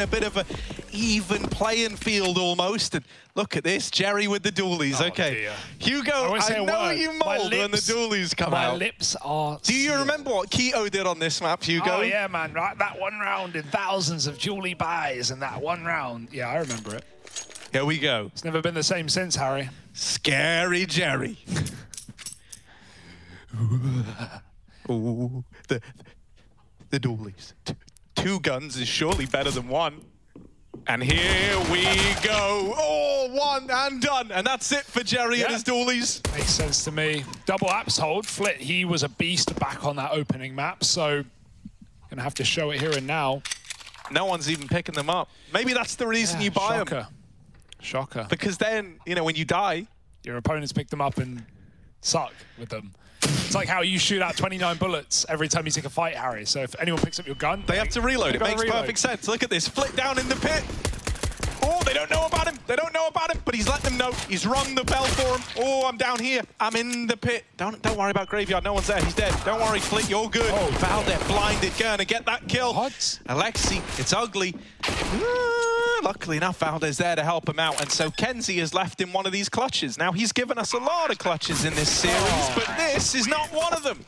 a bit of a even playing field almost. And look at this, Jerry with the dualies. Oh, okay, dear. Hugo, I know you mold when the dualies come out. My lips are Do you remember what Keto did on this map, Hugo? Oh yeah, man, right? That one round in thousands of dualie buys and that one round. Yeah, I remember it. Here we go. It's never been the same since, Harry. Scary Jerry. Ooh, the dualies. Two guns is surely better than one. And here we go. Oh, one and done. And that's it for Jerry and his dualies. Makes sense to me. Double apps hold. Flit, he was a beast back on that opening map, so gonna have to show it here and now. No one's even picking them up. Maybe that's the reason you buy them. Shocker. Because then, you know, when you die, your opponents pick them up and suck with them. It's like how you shoot out 29 bullets every time you take a fight, Harry. So if anyone picks up your gun, they have to reload. It makes perfect sense. Look at this. Flit down in the pit. Oh, they don't know about him. They don't know about him, but he's letting them know. He's rung the bell for him. Oh, I'm down here. I'm in the pit. Don't worry about Graveyard. No one's there. He's dead. Don't worry, Flit. You're good. Oh, Valdez blinded. Gonna get that kill. What? Alexi, it's ugly. Luckily enough, Valdez there to help him out. And so kenzie has left him one of these clutches. Now, he's given us a lot of clutches in this series, but this is not one of them.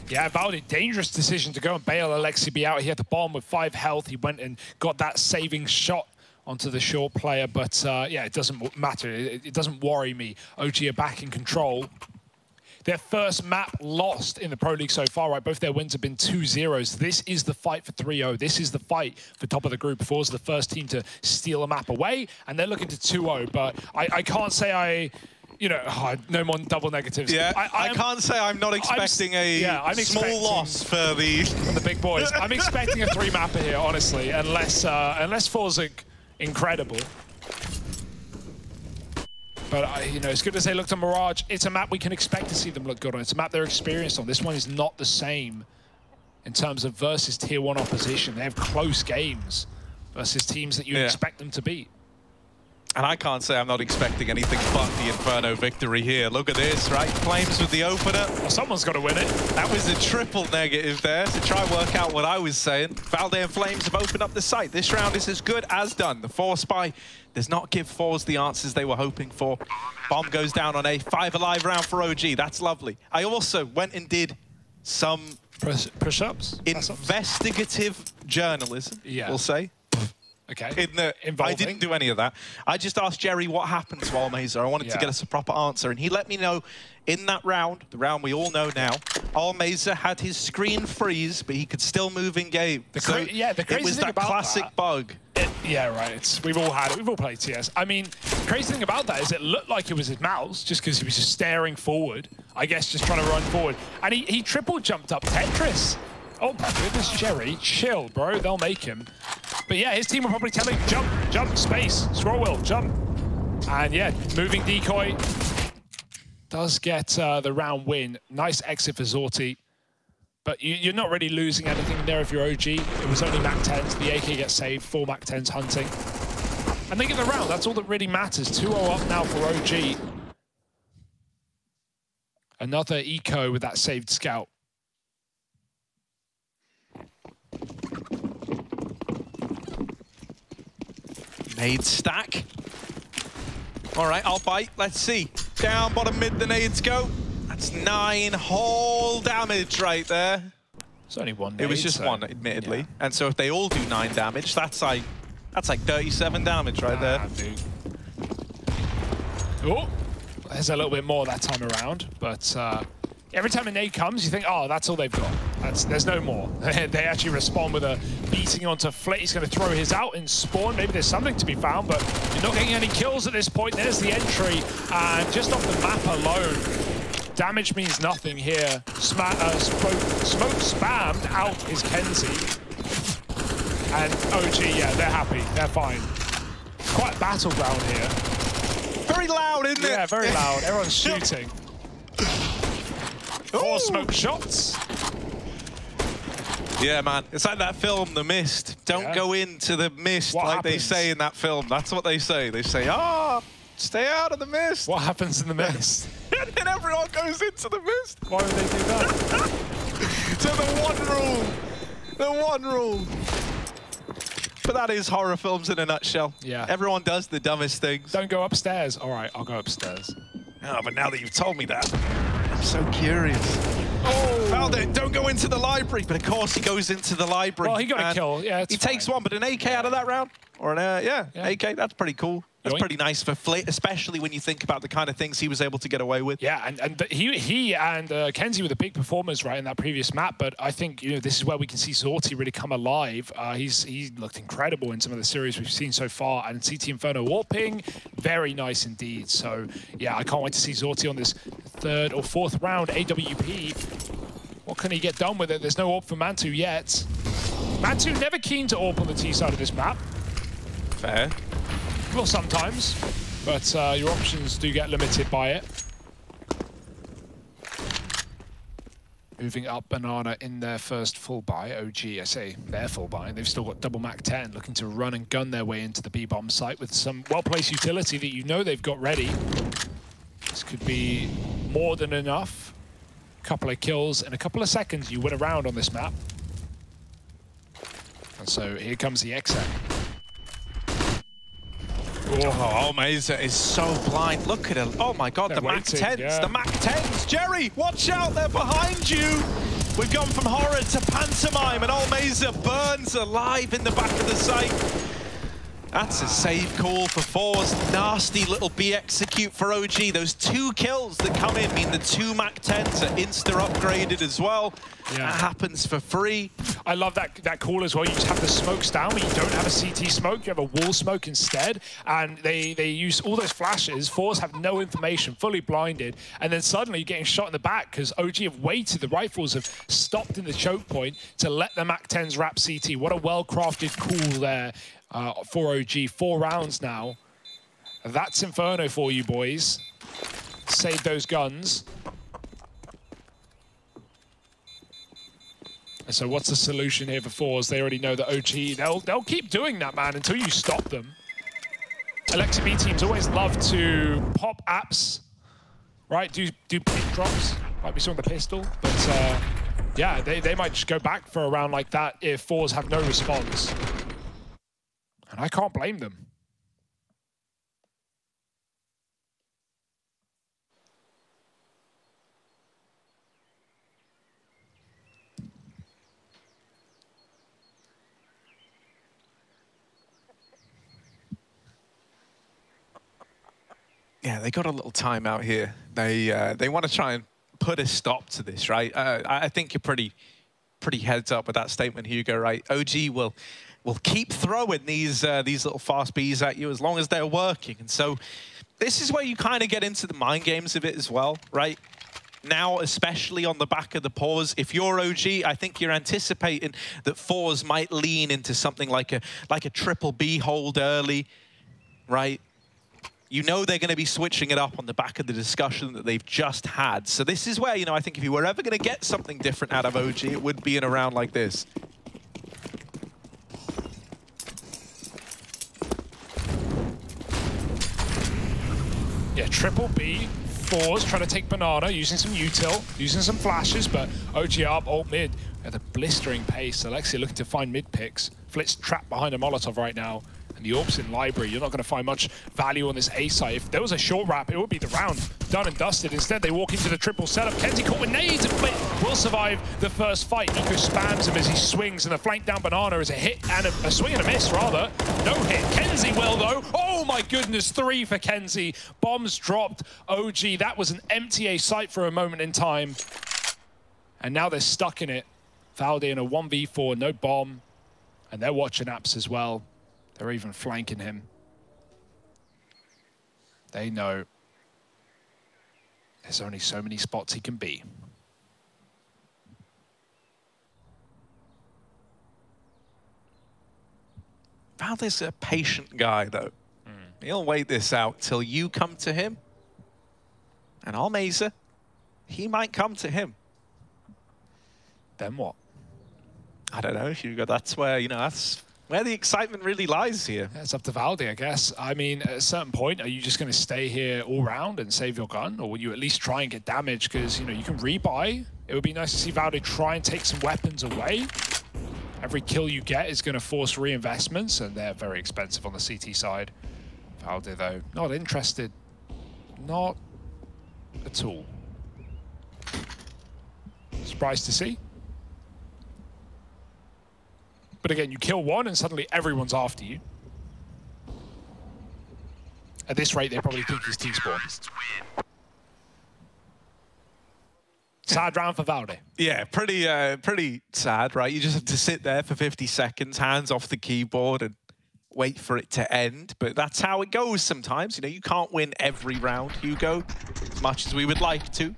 Yeah, Valdez, dangerous decision to go and bail Alexi be out. He had the bomb with 5 health. He went and got that saving shot onto the short player, but yeah, it doesn't matter. It doesn't worry me. OG are back in control. Their first map lost in the Pro League so far, right? Both their wins have been 2-0s. This is the fight for 3-0. This is the fight for top of the group. forZe the first team to steal a map away, and they're looking to 2-0. But I can't say no more double negatives. Yeah, I can't say I'm not expecting a small loss for the big boys. I'm expecting a 3-mapper here, honestly, unless forZe are incredible. But, you know, as good as they looked on Mirage, it's a map we can expect to see them look good on. It's a map they're experienced on. This one is not the same in terms of versus Tier 1 opposition. They have close games versus teams that you expect them to beat. And I can't say I'm not expecting anything but the Inferno victory here. Look at this, right? Flames with the opener. Well, someone's got to win it. That was a triple negative there to try and work out what I was saying. Valdez and Flames have opened up the site. This round is as good as done. The 4-spy does not give forZe the answers they were hoping for. Bomb goes down on a 5 alive round for OG. That's lovely. I also went and did some push-ups, investigative journalism, we'll say. Okay. I didn't do any of that. I just asked Jerry what happens while Almeza. I wanted to get us a proper answer, and he let me know in that round, the round we all know now, Almeza had his screen freeze, but he could still move in game. The crazy it was that classic bug. Yeah, right. We've all had it. We've all played TS. I mean, the crazy thing about that is it looked like it was his mouse, just because he was just staring forward. I guess just trying to run forward, and he triple jumped up Tetris. Oh my goodness, Jerry, chill, bro. They'll make him. But yeah, his team will probably tell him, jump, jump, space, scroll wheel, jump. And yeah, moving decoy does get the round win. Nice exit for Zorti. But you're not really losing anything there if you're OG. It was only Mac 10s. The AK gets saved, 4 Mac 10s hunting. And they get the round. That's all that really matters. 2-0 up now for OG. Another eco with that saved scout. Nade stack. All right, I'll bite. Let's see. Down bottom mid, the nades go. That's 9 whole damage right there. It's only one nade. It was just one, admittedly. Yeah. And so if they all do 9 damage, that's like 37 damage right there. Dude. Oh, there's a little bit more that time around, but every time a nade comes, you think, oh, that's all they've got. There's no more. They actually respond with a beating onto Flit. He's going to throw his out and spawn. Maybe there's something to be found, but you're not getting any kills at this point. There's the entry, and just off the map alone, damage means nothing here. Smoke spammed out is kenzie. And OG, yeah, they're happy. They're fine. Quite battleground here. Very loud, isn't it? Yeah, very loud. Everyone's shooting. 4 smoke shots. Yeah, man. It's like that film, The Mist. Don't go into the mist they say in that film. That's what they say. They say, stay out of the mist. What happens in the mist? And then everyone goes into the mist. Why would they do that? So the one rule. But that is horror films in a nutshell. Yeah. Everyone does the dumbest things. Don't go upstairs. All right, I'll go upstairs. Oh, but now that you've told me that, I'm so curious. Oh! Valde, don't go into the library. But of course he goes into the library. Well, he got a kill. Yeah, he takes one, but an AK out of that round? Or an, yeah, AK, that's pretty cool. That's pretty nice for Flit, especially when you think about the kind of things he was able to get away with. Yeah, and he and kenzie were the big performers, right, in that previous map. But I think, you know, this is where we can see zorti really come alive. He looked incredible in some of the series we've seen so far. And CT Inferno warping, very nice indeed. So, yeah, I can't wait to see zorti on this 3rd or 4th round AWP. What can he get done with it? There's no AWP for Mantu yet. Mantu never keen to AWP on the T side of this map. Fair. Well, sometimes, but your options do get limited by it. Moving up Banana in their first full buy. OG, I say their full buy. They've still got double Mac 10, looking to run and gun their way into the B-bomb site with some well-placed utility that you know they've got ready. This could be more than enough. A couple of kills in a couple of seconds, you win a round on this map. And so here comes the exit. Oh, Meza is so blind. Look at him. Oh my God, the Mac 10s. Yeah. The Mac 10s. Jerry, watch out, they're behind you. We've gone from horror to pantomime, and Meza burns alive in the back of the site. That's a save call for forZe. Nasty little B execute for OG. Those 2 kills that come in mean the 2 Mac 10s are insta-upgraded as well. Yeah. That happens for free. I love that call as well. You just have the smokes down, but you don't have a CT smoke. You have a wall smoke instead. And they use all those flashes. forZe have no information, fully blinded. And then suddenly you're getting shot in the back because OG have waited. The rifles have stopped in the choke point to let the Mac 10s wrap CT. What a well-crafted call there. For OG, 4 rounds now. That's Inferno for you, boys. Save those guns. And so what's the solution here for forZe? They already know that OG, they'll keep doing that, man, until you stop them. Alexa B teams always love to pop apps, right? Do pick drops, like we saw on the pistol. But yeah, they might just go back for a round like that if forZe have no response. And I can't blame them. Yeah, they got a little timeout here. They want to try and put a stop to this, right? I think you're pretty heads up with that statement, Hugo, right? OG will keep throwing these little fast Bs at you as long as they're working. And so this is where you kind of get into the mind games of it as well, right? Now, especially on the back of the pause, if you're OG, I think you're anticipating that forZe might lean into something like a triple B hold early, right? You know they're going to be switching it up on the back of the discussion that they've just had. So this is where, you know, I think if you were ever going to get something different out of OG, it would be in a round like this. Yeah, triple B, forZe trying to take Banana, using some util, using some flashes, but OG up, ult mid at a blistering pace. Alexia looking to find mid picks. Flit's trapped behind a Molotov right now. And the AWP's in library. You're not going to find much value on this A site. If there was a short wrap, it would be the round done and dusted. Instead, they walk into the triple setup. kenzie caught with nades, and Flit will survive the first fight. Nico spams him as he swings, and the flank down Banana is a hit and a swing and a miss, rather. No hit. kenzie will, though. Oh, my goodness. 3 for kenzie. Bombs dropped. OG, that was an empty A site for a moment in time. And now they're stuck in it. valde in a 1v4, no bomb. And they're watching apps as well. They're even flanking him. They know there's only so many spots he can be. valde's a patient guy, though. He'll wait this out till you come to him. And Meza, he might come to him. Then what? I don't know, Hugo. That's where, you know, that's where the excitement really lies here. Yeah, it's up to valde, I guess. I mean, at a certain point, are you just going to stay here all round and save your gun? Or will you at least try and get damage? Because, you know, you can rebuy. It would be nice to see valde try and take some weapons away. Every kill you get is going to force reinvestments, and they're very expensive on the CT side. valde, though, not interested. Not at all. Surprised to see. But again, you kill one and suddenly everyone's after you. At this rate, they probably think he's T-spawn. Sad round for valde. Yeah, pretty sad, right? You just have to sit there for 50 seconds, hands off the keyboard, and wait for it to end. But that's how it goes sometimes. You know, you can't win every round, Hugo, as much as we would like to.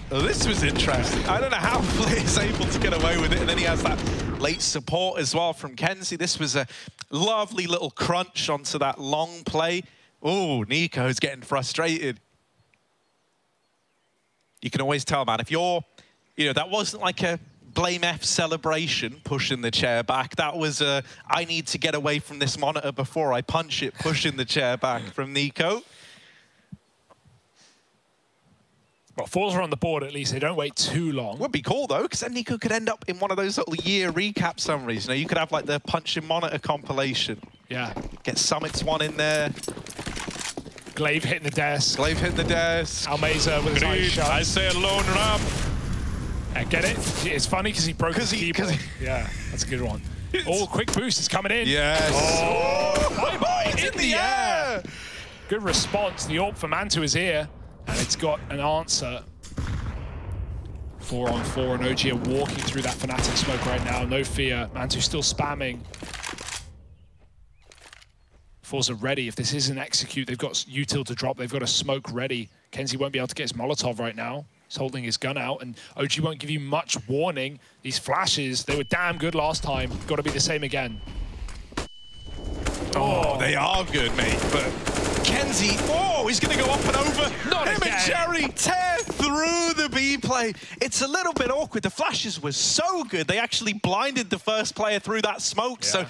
Well, this was interesting. I don't know how Flay is able to get away with it, and then he has that late support as well from kenzie. This was a lovely little crunch onto that long play. Oh, Nico's getting frustrated. You can always tell, man, if you're, you know, that wasn't like a blame F celebration, pushing the chair back. That was a, I need to get away from this monitor before I punch it, pushing the chair back from Nico. Well, forZe are on the board at least. They don't wait too long. Would be cool, though, because then Nico could end up in one of those little year recap summaries. You know, you could have, like, the punching monitor compilation. Yeah. Get Summit's one in there. Glaive hitting the desk. Glaive hitting the desk. Almeza with his nice shot. I say a lone ramp. Get it? It's funny because he broke his keyboard. Yeah, that's a good one. Oh, quick boost is coming in. Yes. Oh, it's in the air. Good response. The AWP for Mantu is here. And it's got an answer. 4 on 4, and OG are walking through that Fnatic smoke right now. No fear. Mantu still spamming. forZe are ready. If this isn't execute, they've got util to drop. They've got a smoke ready. kenzie won't be able to get his Molotov right now. He's holding his gun out, and OG won't give you much warning. These flashes, they were damn good last time. Got to be the same again. Oh, they are good, mate, but kenzie, oh, he's going to go up and over. Not him again. And Jerry tear through the B play. It's a little bit awkward. The flashes were so good. They actually blinded the first player through that smoke. Yeah. So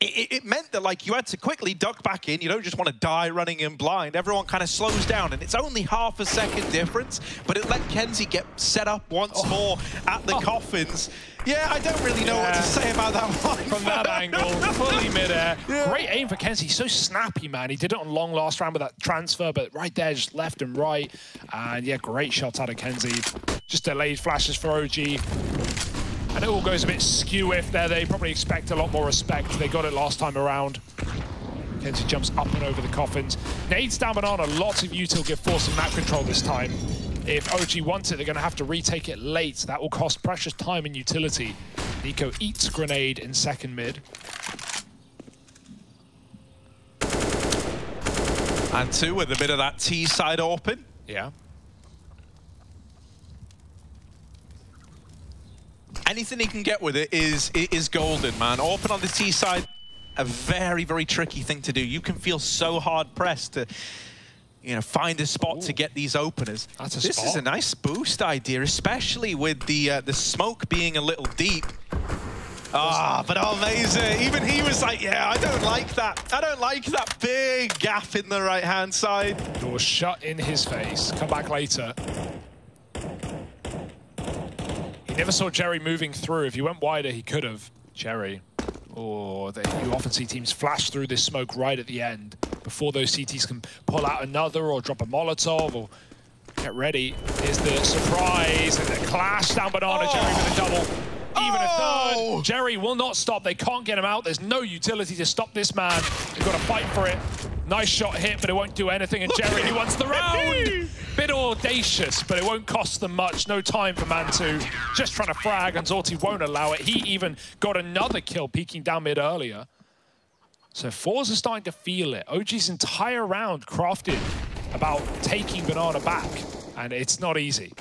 it meant that, like, you had to quickly duck back in. You don't just want to die running in blind. Everyone kind of slows down, and it's only half a second difference, but it let kenzie get set up once more at the coffins. Yeah, I don't really know what to say about that one. From that angle, fully mid-air. Yeah. Great aim for kenzie. He's so snappy, man. He did it on long last round with that transfer, but right there, just left and right. And yeah, great shots out of kenzie. Just delayed flashes for OG. And it all goes a bit skew if there. They probably expect a lot more respect. They got it last time around. kenzie jumps up and over the coffins. Nades down banana. Lots of util give forZe some map control this time. If OG wants it, they're going to have to retake it late. That will cost precious time and utility. Nico eats grenade in second mid. And 2 with a bit of that T side open. Yeah. Anything he can get with it is golden, man. Open on the T side, a very, very tricky thing to do. You can feel so hard pressed to, you know, find a spot to get these openers. That's a This spot. is a nice boost idea, especially with the smoke being a little deep. But Almeza, even he was like, yeah, I don't like that. I don't like that big gap in the right-hand side. Door shut in his face. Come back later. He never saw Jerry moving through. If he went wider, he could have. Jerry. Oh, you often see teams flash through this smoke right at the end before those CTs can pull out another or drop a Molotov or get ready. Here's the surprise and the clash down banana. Jerry with a double. Even a third. Jerry will not stop. They can't get him out. There's no utility to stop this man. They've got to fight for it. Nice shot hit, but it won't do anything. And Jerry, he wants the round. Bit audacious, but it won't cost them much. No time for Mantu. Just trying to frag, and Zorti won't allow it. He even got another kill, peeking down mid earlier. So forZe are starting to feel it. OG's entire round crafted about taking banana back, and it's not easy.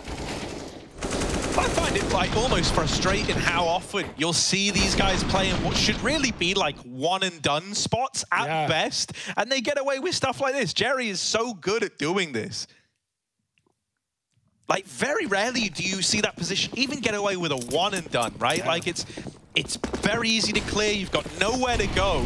I find it like almost frustrating how often you'll see these guys playing what should really be like one and done spots at best, and they get away with stuff like this. Jerry is so good at doing this. Like, very rarely do you see that position even get away with a one and done, right? Like, it's very easy to clear. You've got nowhere to go.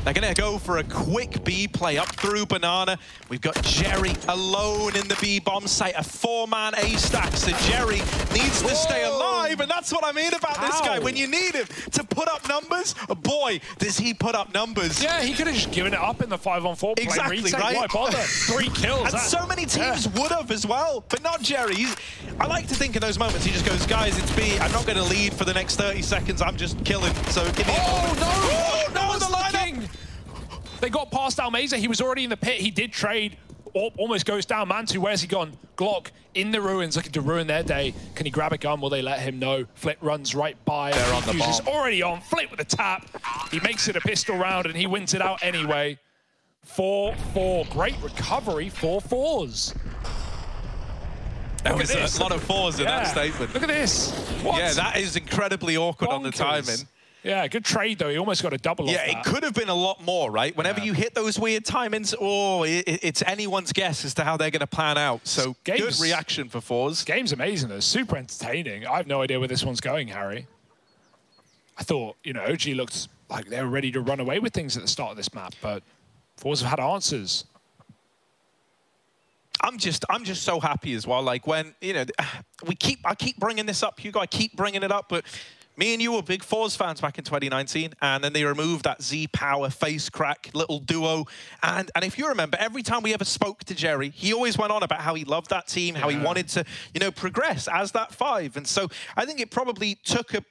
They're going to go for a quick B play up through Banana. We've got Jerry alone in the B bomb site, a 4-man A stack. So Jerry needs to stay alive, and that's what I mean about this guy. When you need him to put up numbers, boy, does he put up numbers. Yeah, he could have just given it up in the 5-on-4 play. Exactly, retake. right? Why bother? 3 kills. And so many teams would have as well, but not Jerry. I like to think in those moments he just goes, guys, it's B. I'm not going to lead for the next 30 seconds. I'm just killing. So give me a moment. No, the lineup. They got past Almeza. He was already in the pit. He did trade. Almost goes down. Mantu, where's he gone? Glock in the ruins, looking to ruin their day. Can he grab a gun? Will they let him? No. Flit runs right by. They're on the bomb. He's already on. Flit with a tap. He makes it a pistol round, and he wins it out anyway. 4-4. Great recovery for forZe. There was a lot of forZe in that statement. Look at this. What? Yeah, that is incredibly awkward on the timing. Yeah, good trade, though. He almost got a double off that. Yeah, it could have been a lot more, right? Whenever you hit those weird timings, it's anyone's guess as to how they're going to plan out. So good reaction for forZe. Game's amazing, though. Super entertaining. I have no idea where this one's going, Harry. I thought, you know, OG looked like they were ready to run away with things at the start of this map, but forZe have had answers. I'm just so happy as well. Like when, you know, I keep bringing this up, Hugo. I keep bringing it up, but me and you were big forZe fans back in 2019, and then they removed that Z Power face crack little duo. And if you remember, every time we ever spoke to Jerry, he always went on about how he loved that team, how he wanted to, you know, progress as that 5. And so I think it probably took a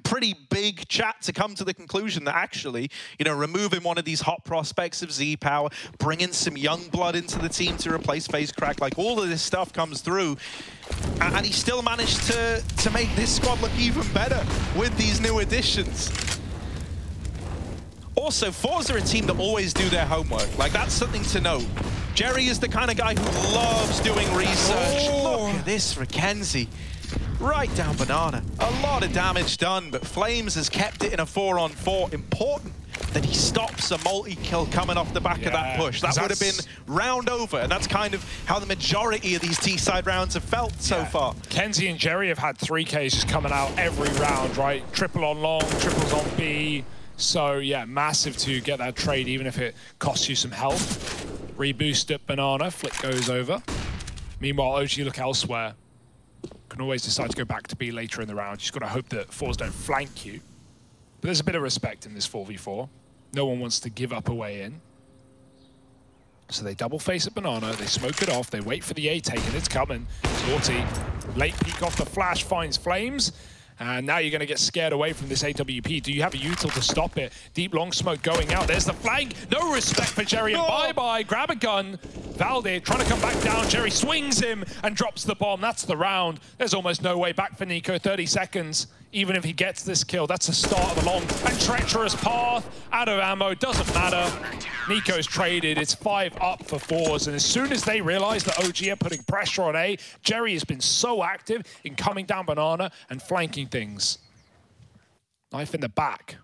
pretty big chat to come to the conclusion that actually, you know, removing one of these hot prospects of Z Power, bringing some young blood into the team to replace face crack, like all of this stuff comes through. And he still managed to make this squad look even better with these new additions. Also, forZe are a team that always do their homework. Like, that's something to note. Jerry is the kind of guy who loves doing research. Look at this for Kenzie. Right down Banana. A lot of damage done, but Flames has kept it in a 4-on-4. Important that he stops a multi-kill coming off the back of that push. That would have been round over, and that's kind of how the majority of these T-side rounds have felt so far. Kenzie and Jerry have had 3Ks just coming out every round, right? Triple on long, triples on B. So, yeah, massive to get that trade, even if it costs you some health. Reboost at Banana, Flick goes over. Meanwhile, OG look elsewhere. Can always decide to go back to B later in the round. You just got to hope that forZe don't flank you. But there's a bit of respect in this 4v4. No one wants to give up a way in. So they double face at Banana, they smoke it off, they wait for the A take, and it's coming. Zorti, late peek off the flash, finds Flames. And now you're going to get scared away from this AWP. Do you have a util to stop it? Deep long smoke going out. There's the flank. No respect for Jerry. And bye-bye. Grab a gun. Valde trying to come back down. Jerry swings him and drops the bomb. That's the round. There's almost no way back for Nico. 30 seconds. Even if he gets this kill, that's the start of a long and treacherous path. Out of ammo, doesn't matter. Nico's traded, it's 5 up for forZe. And as soon as they realize that OG are putting pressure on A, Jerry has been so active in coming down Banana and flanking things. Knife in the back.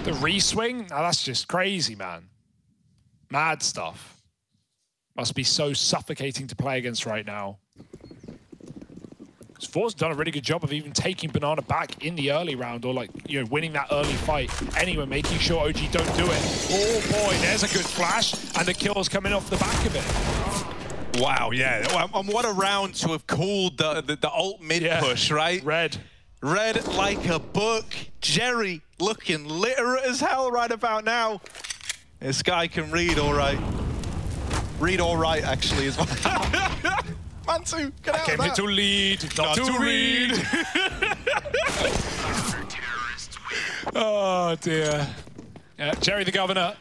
The re-swing? Now that's just crazy, man. Mad stuff. Must be so suffocating to play against right now. forZe done a really good job of even taking Banana back in the early round, or like, you know, winning that early fight. Anyway, making sure OG don't do it. Oh boy, there's a good flash, and the kill's coming off the back of it. Wow, yeah. And what a round to have called the ult mid push, right? Red like a book. Jerry looking literate as hell right about now. This guy can read all right. Read all right, actually, as well. Mantu, get out of that. Came here to lead, not to read. Oh, dear. Yeah, Jerry the Governor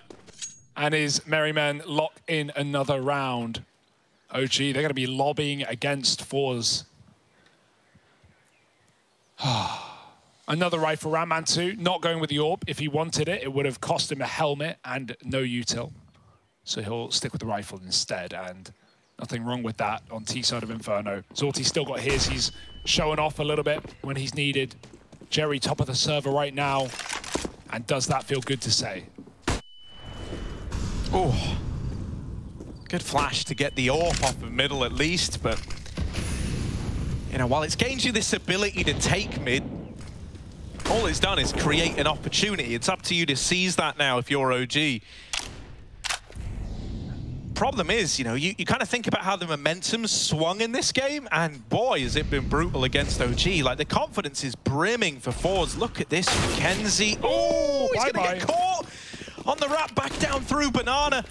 and his merry men lock in another round. OG, they're going to be lobbying against forZe. Another rifle round. Mantu not going with the AWP. If he wanted it, it would have cost him a helmet and no util. So he'll stick with the rifle instead, and nothing wrong with that on T side of Inferno. Zorti's still got his. He's showing off a little bit when he's needed. Jerry top of the server right now, and does that feel good to say? Oh, good flash to get the AWP off the middle at least, but you know, while it's gained you this ability to take mid, all it's done is create an opportunity. It's up to you to seize that now if you're OG. Problem is, you know, you kind of think about how the momentum swung in this game, and boy, has it been brutal against OG. Like, the confidence is brimming for forZe. Look at this, Mackenzie. Oh, he's gonna get caught on the wrap, back down through Banana.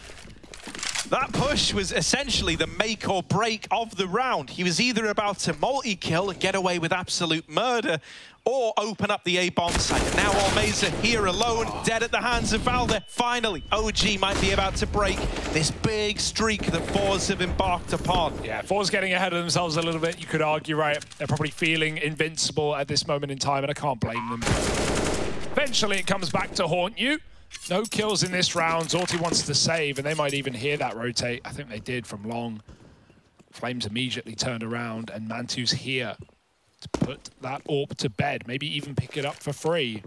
That push was essentially the make or break of the round. He was either about to multi-kill and get away with absolute murder, or open up the A-bomb site. And now forZe here alone, dead at the hands of forZe. Finally, OG might be about to break this big streak that forZe have embarked upon. Yeah, forZe getting ahead of themselves a little bit. You could argue, right? They're probably feeling invincible at this moment in time, and I can't blame them. Eventually, it comes back to haunt you. No kills in this round. Zorti wants to save, and they might even hear that rotate. I think they did from long. Flames immediately turned around, and Mantu's here to put that AWP to bed. Maybe even pick it up for free.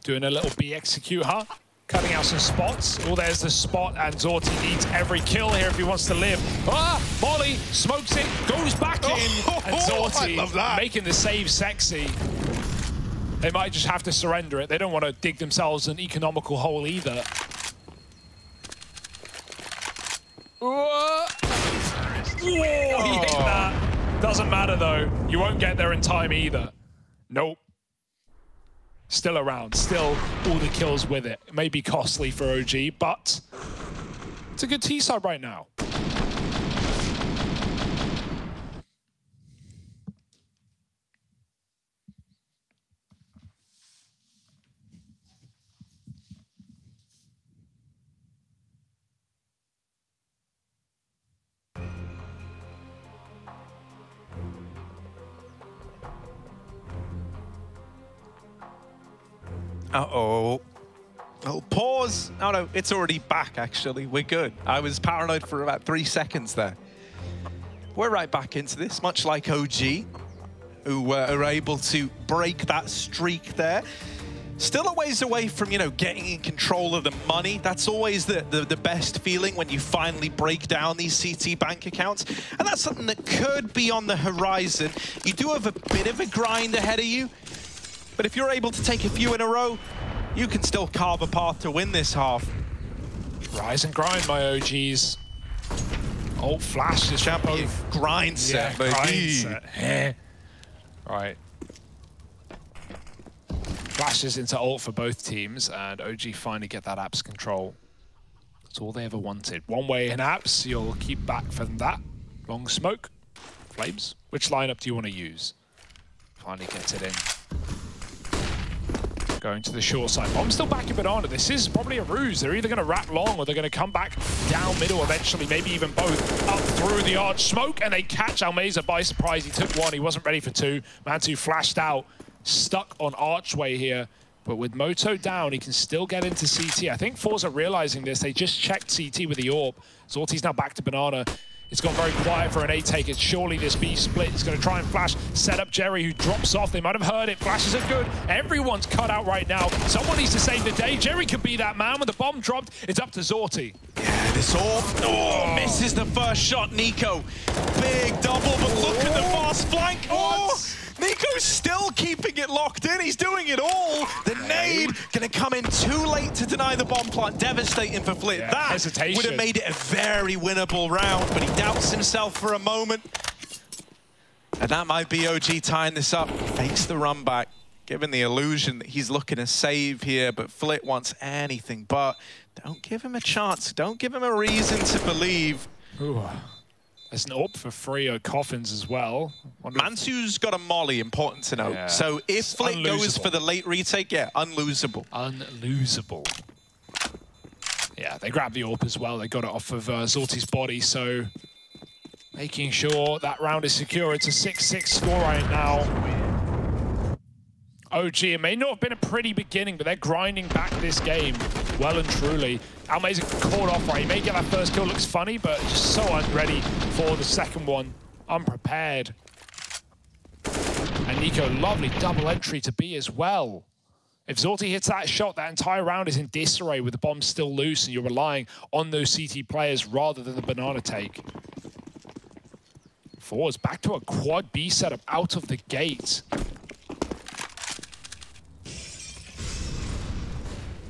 Doing a little B execute, huh? Cutting out some spots. Oh, there's the spot, and Zorti needs every kill here if he wants to live. Ah, Molly smokes it, goes back in, and Zorti making the save sexy. They might just have to surrender it. They don't want to dig themselves an economical hole either. Whoa, he hit that. Doesn't matter though. You won't get there in time either. Nope. Still around. Still all the kills with it. It may be costly for OG, but it's a good T-side right now. Uh-oh. Little pause. Oh no, it's already back actually. We're good. I was paranoid for about 3 seconds there. We're right back into this, much like OG, who are able to break that streak there. Still a ways away from, you know, getting in control of the money. That's always the best feeling when you finally break down these CT bank accounts. And that's something that could be on the horizon. You do have a bit of a grind ahead of you. But if you're able to take a few in a row, you can still carve a path to win this half. Rise and grind, my OGs. Oh, flash is champion grind set, baby. Grind set. Right. Flashes into ult for both teams, and OG finally get that apps control. That's all they ever wanted. One way in apps, you'll keep back from that. Long smoke. Flames. Which lineup do you want to use? Finally gets it in. Going to the short side. Bomb's still backing Banana. This is probably a ruse. They're either going to wrap long or they're going to come back down middle eventually, maybe even both. Up through the arch smoke, and they catch forZe by surprise. He took one. He wasn't ready for two. Mantu flashed out, stuck on archway here. But with Moto down, he can still get into CT. I think forZe are realizing this. They just checked CT with the AWP. Zorti's now back to Banana. It's gone very quiet for an A take. It's surely this B split. It's going to try and flash, set up Jerry, who drops off. They might have heard it. Flashes are good. Everyone's cut out right now. Someone needs to save the day. Jerry could be that man. When the bomb dropped, it's up to Zorti. Yeah, this all misses the first shot. Nico, big double, but look at the fast flank. Nico's still keeping it locked in. He's doing it all. The nade going to come in too late to deny the bomb plant. Devastating for Flit. Yeah, that would have made it a very winnable round, but he doubts himself for a moment. And that might be OG tying this up. Fakes the run back, giving the illusion that he's looking to save here, but Flit wants anything but. Don't give him a chance. Don't give him a reason to believe. Ooh. There's an AWP for free or Coffins as well. Mantu's got a molly, important to note. Yeah. So if Flit goes for the late retake, yeah, unlosable. Unlosable. Yeah, they grabbed the AWP as well. They got it off of Zorti's body, so making sure that round is secure. It's a 6-6 score right now. OG, it may not have been a pretty beginning, but they're grinding back this game well and truly. forZe caught off right. He may get that first kill, looks funny, but just so unready for the second one. Unprepared. And Nico, lovely double entry to B as well. If Zorti hits that shot, that entire round is in disarray with the bomb still loose, and you're relying on those CT players rather than the Banana take. forZe back to a quad B setup out of the gate.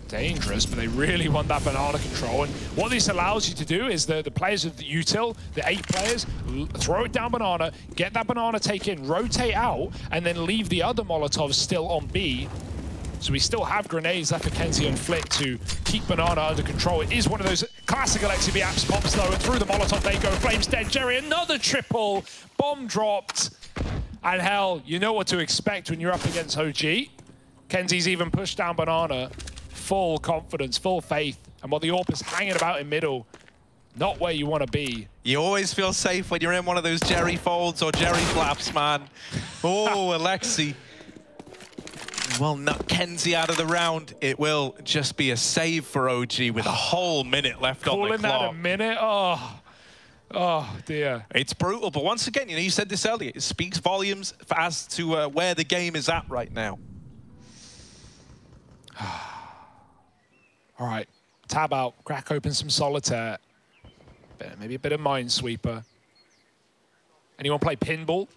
Dangerous, but they really want that banana control. And what this allows you to do is the players of the util, the 8 players, throw it down banana, get that banana take in, rotate out, and then leave the other Molotovs still on B. So we still have grenades left for kenZe and Flit to keep banana under control. It is one of those classic LXCB apps pops though, and through the Molotov they go. Flames dead, Jerry, another triple, bomb dropped. And hell, you know what to expect when you're up against OG. kenZe's even pushed down banana. Full confidence, full faith, and while the AWP is hanging about in middle, not where you want to be. You always feel safe when you're in one of those Jerry folds or Jerry flaps, man. Oh, Alexi. Well, not kenZe out of the round. It will just be a save for OG with a whole minute left on the clock. Calling that a minute? Oh dear. It's brutal, but once again, you know, you said this earlier, it speaks volumes as to where the game is at right now. All right, tab out, crack open some solitaire. Maybe a bit of Minesweeper. Anyone play pinball?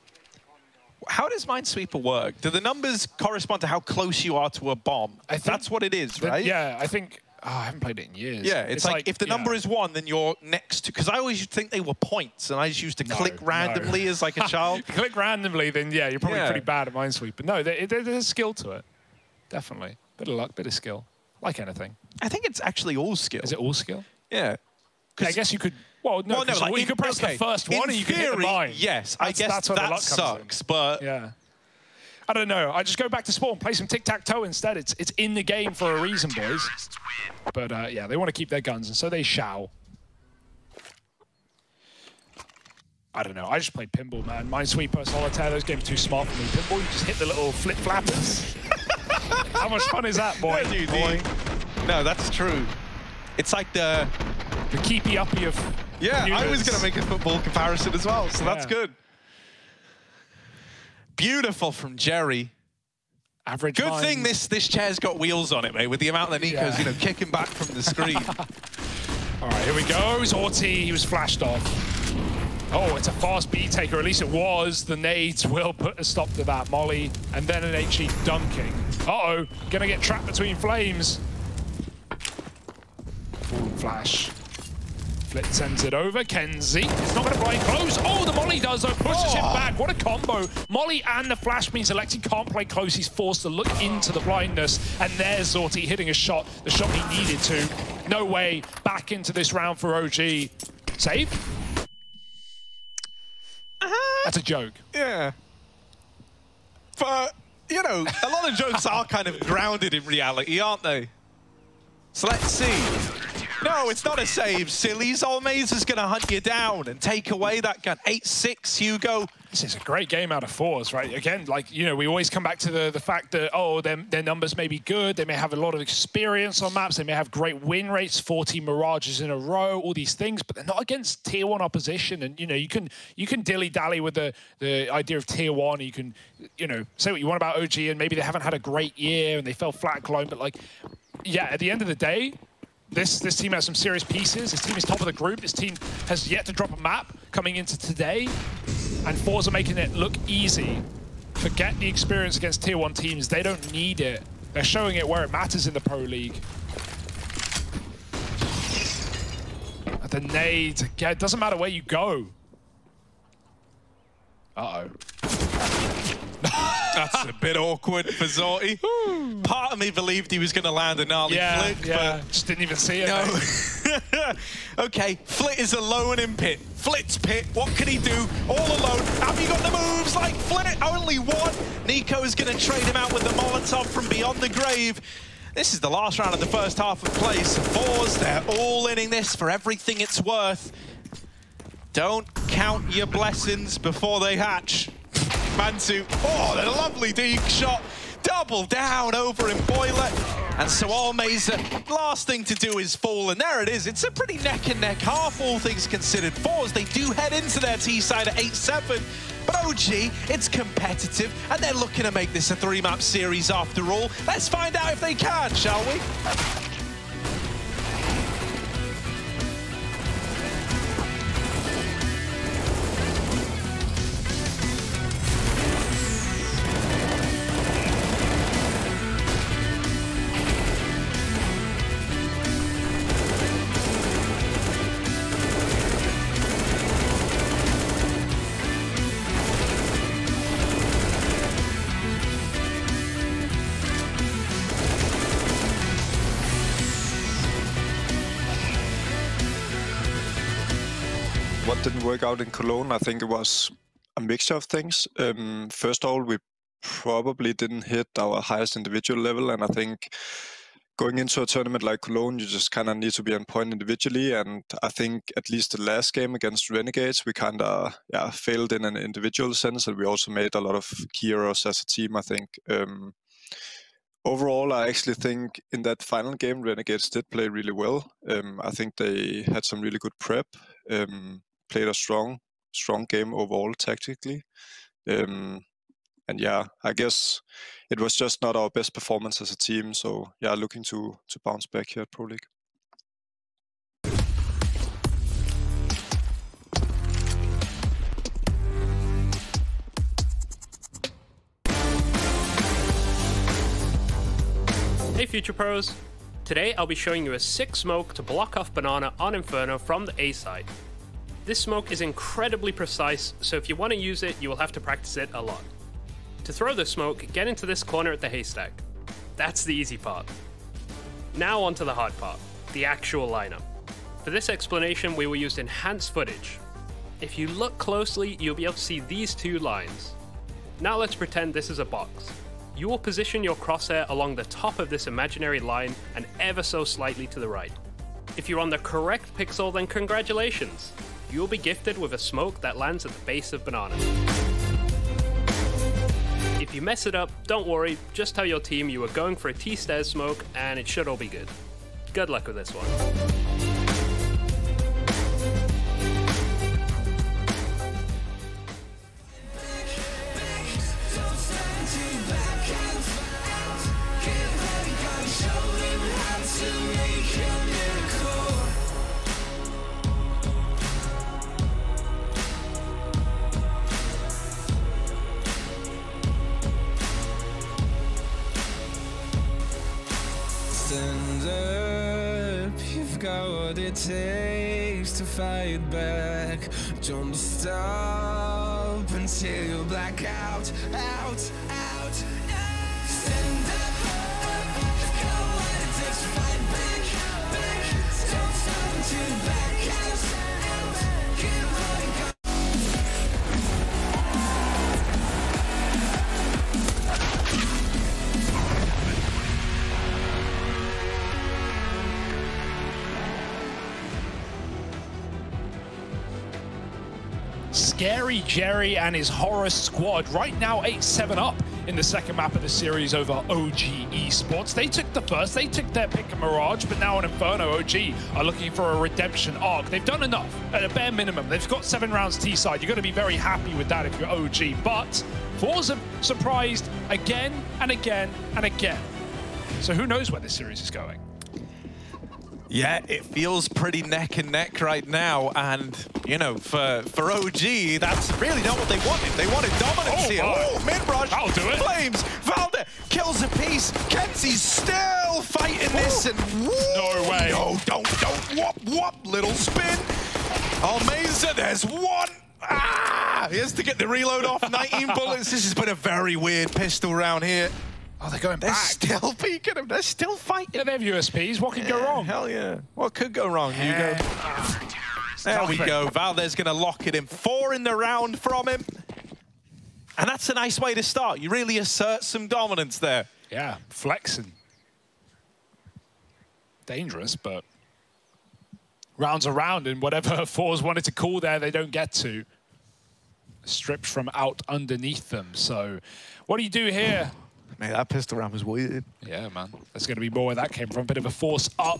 How does Minesweeper work? Do the numbers correspond to how close you are to a bomb? That's what it is, right? Yeah, I think, I haven't played it in years. Yeah, it's like if the number is 1, then you're next to, because I always used to think they were points, and I just used to click randomly as like a child. If you click randomly, then yeah, you're probably pretty bad at Minesweeper. No, there's skill to it, definitely. Bit of luck, bit of skill, like anything. I think it's actually all skill. Is it all skill? Yeah. I guess you could. Well, no, like you could press the first one and you can hit the mine. Yes, I guess that's where the luck sucks, but yeah. I don't know. I just go back to spawn, play some tic-tac-toe instead. It's in the game for a reason, boys. But yeah, they want to keep their guns, and so they shall. I don't know. I just played pinball, man. Minesweeper, solitaire. Those games are too smart for me. Pinball, you just hit the little flip flappers. How much fun is that, boy? Yeah, boy. No, that's true. It's like the keepy-uppy of yeah, units. I was going to make a football comparison as well, so that's good. Beautiful from Jerry. Average Good mines. thing this chair's got wheels on it, mate, with the amount that Nico's you know, kicking back from the screen. All right, here we go. Zorti, he was flashed off. Oh, it's a fast B taker, at least it was. The nades will put a stop to that. Molly, and then an HE dunking. Uh-oh, gonna get trapped between flames. Ooh, flash. Flit sends it over. kenZe, it's not gonna blind close. Oh, the Molly does though, pushes him back. What a combo. Molly and the flash means Alexi can't play close. He's forced to look into the blindness. And there's Zorti hitting a shot, the shot he needed to. No way, back into this round for OG. Save? That's a joke. Yeah. But, you know, a lot of jokes are kind of grounded in reality, aren't they? So let's see. No, it's not a save, sillies. forZe is going to hunt you down and take away that gun. 8-6, Hugo. This is a great game out of forZe, right? Again, like, you know, we always come back to the fact that, oh, their numbers may be good. They may have a lot of experience on maps. They may have great win rates, 40 Mirages in a row, all these things, but they're not against tier 1 opposition. And, you know, you can dilly-dally with the idea of tier 1. You can, you know, say what you want about OG, and maybe they haven't had a great year and they fell flat-clone, but, like, yeah, at the end of the day, this team has some serious pieces. This team is top of the group. This team has yet to drop a map coming into today. And forZe are making it look easy. Forget the experience against tier 1 teams. They don't need it. They're showing it where it matters in the Pro League. The nade. Yeah, it doesn't matter where you go. Uh-oh. That's a bit awkward for Zorti. Part of me believed he was going to land a gnarly flick, but just didn't even see it. No. Okay, Flit is alone in pit. Flit's pit, what can he do? All alone. Have you got the moves like Flit? Only one. Nico is going to trade him out with the Molotov from beyond the grave. This is the last round of the first half of play. So forZe, they're all inning this for everything it's worth. Don't count your blessings before they hatch. Mansu, oh, a lovely deep shot. Double down over in Boiler. And so forZe, last thing to do is fall. And there it is. It's a pretty neck and neck half, all things considered. forZe, they do head into their T side at 8-7. But OG, it's competitive. And they're looking to make this a 3-map series after all. Let's find out if they can, shall we? what didn't work out in Cologne. I think it was a mixture of things. First of all, we probably didn't hit our highest individual level, and I think going into a tournament like Cologne, you just kind of need to be on point individually. And I think at least the last game against Renegades, we kind of failed in an individual sense, and we also made a lot of key errors as a team, I think. Overall, I actually think in that final game, Renegades did play really well. I think they had some really good prep, played a strong game overall tactically. And yeah, I guess it was just not our best performance as a team. So yeah, looking to bounce back here at Pro League. Hey Future Pros! Today I'll be showing you a sick smoke to block off Banana on Inferno from the A side. This smoke is incredibly precise, so if you want to use it, you will have to practice it a lot. To throw the smoke, get into this corner at the haystack. That's the easy part. Now onto the hard part, the actual lineup. For this explanation, we will use enhanced footage. If you look closely, you'll be able to see these two lines. Now let's pretend this is a box. You will position your crosshair along the top of this imaginary line and ever so slightly to the right. If you're on the correct pixel, then congratulations! You will be gifted with a smoke that lands at the base of Banana. If you mess it up, don't worry, just tell your team you were going for a T-stairs smoke and it should all be good. Good luck with this one. Stand up, you've got what it takes to fight back. Don't stop until you black out, out. Stand up, you've got what it takes to fight back. Don't stop until you black out, keep running. Scary Jerry and his horror squad right now 8-7 up in the second map of the series over OG Esports. They took the first, they took their pick of Mirage, but now on Inferno, OG are looking for a redemption arc. They've done enough at a bare minimum. They've got 7 rounds T-side. You're going to be very happy with that if you're OG, but forZe have surprised again and again and again. So who knows where this series is going? Yeah, it feels pretty neck and neck right now, and you know, for OG, that's really not what they wanted. They wanted dominance here. Oh, mid-rush. I'll do it. Flames. Valde kills a piece. Kenzie's still fighting this, and no way. No, don't. Whoop. Little spin. Almeza, there's one. He has to get the reload off. 19 bullets. This has been a very weird pistol round here. Oh, they're going They're back. still peeking him. They're still fighting. Yeah, they have USPs. What could go wrong? Hell yeah. What could go wrong, Hugo? There we go. Valde's going to lock it in. 4 in the round from him. And that's a nice way to start. You really assert some dominance there. Yeah, flexing. Dangerous, but rounds around, and whatever forZe wanted to call there, they don't get to. Stripped from out underneath them. So what do you do here? Man, that pistol round was weird. Yeah, man. There's going to be more where that came from. Bit of a force up.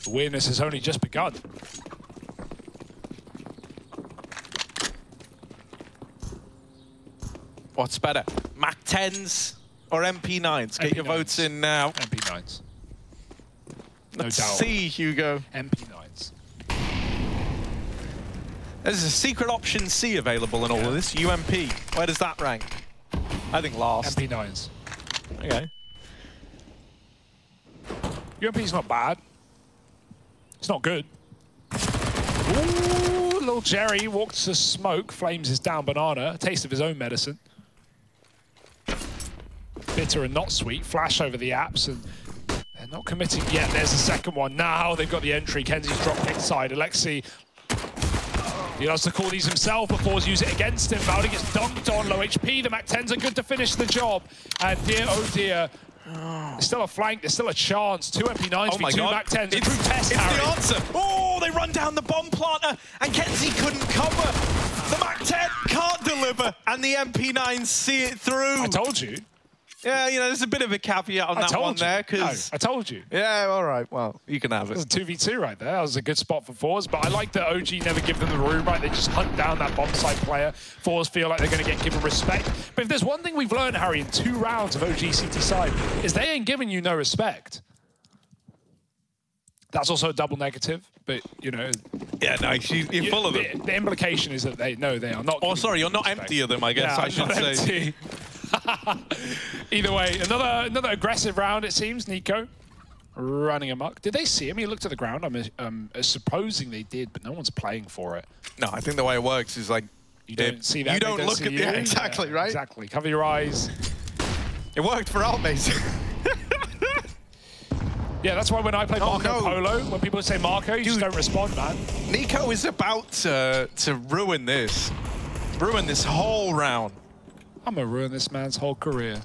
The weirdness has only just begun. What's better, Mac 10s or MP9s? Get your votes in now. MP9s. No Let's doubt. see, Hugo. MP9s. There's a secret option C available in all of this. UMP. Where does that rank? I think last. MP9s. Okay. UMP's not bad. It's not good. Ooh, little Jerry walks to smoke. Flames is down Banana. A taste of his own medicine. Bitter and not sweet. Flash over the apps, and they're not committing yet. There's the second one. Now they've got the entry. Kenzie's dropped inside. Alexi He loves to call these himself, but forZe use it against him. Valdi gets dunked on, low HP. The Mac-10s are good to finish the job. And dear, oh dear, there's still a flank, there's still a chance. 2 MP9s v 2 Mac-10s. It's the answer. Oh, they run down the bomb planter, and Kenzie couldn't cover. The Mac-10 can't deliver, and the MP9s see it through. I told you. Yeah, you know, there's a bit of a caveat on that one there, because... No, I told you. Yeah, all right, well, you can have it. It was a 2v2 right there. That was a good spot for forZe, but I like that OG never give them the room, right? They just hunt down that bomb site player. forZe feel like they're going to get given respect. But if there's one thing we've learned, Harry, in 2 rounds of OG CT side, is they ain't giving you no respect. That's also a double negative, but, you know... Yeah, no, you're full of it. The implication is that they are not... Oh, sorry, you're not empty of them, I guess I should say. Either way, another aggressive round, it seems. Nico running amok. Did they see him? He looked at the ground. I'm supposing they did, but no one's playing for it. No, I think the way it works is like... You don't see that. You don't look at you. the... Exactly, right? Exactly. Cover your eyes. It worked for Altmaze. Yeah, that's why when I play Marco Polo, when people say Marco, you just don't respond, man. Nico is about to ruin this. Ruin this whole round. I'm going to ruin this man's whole career.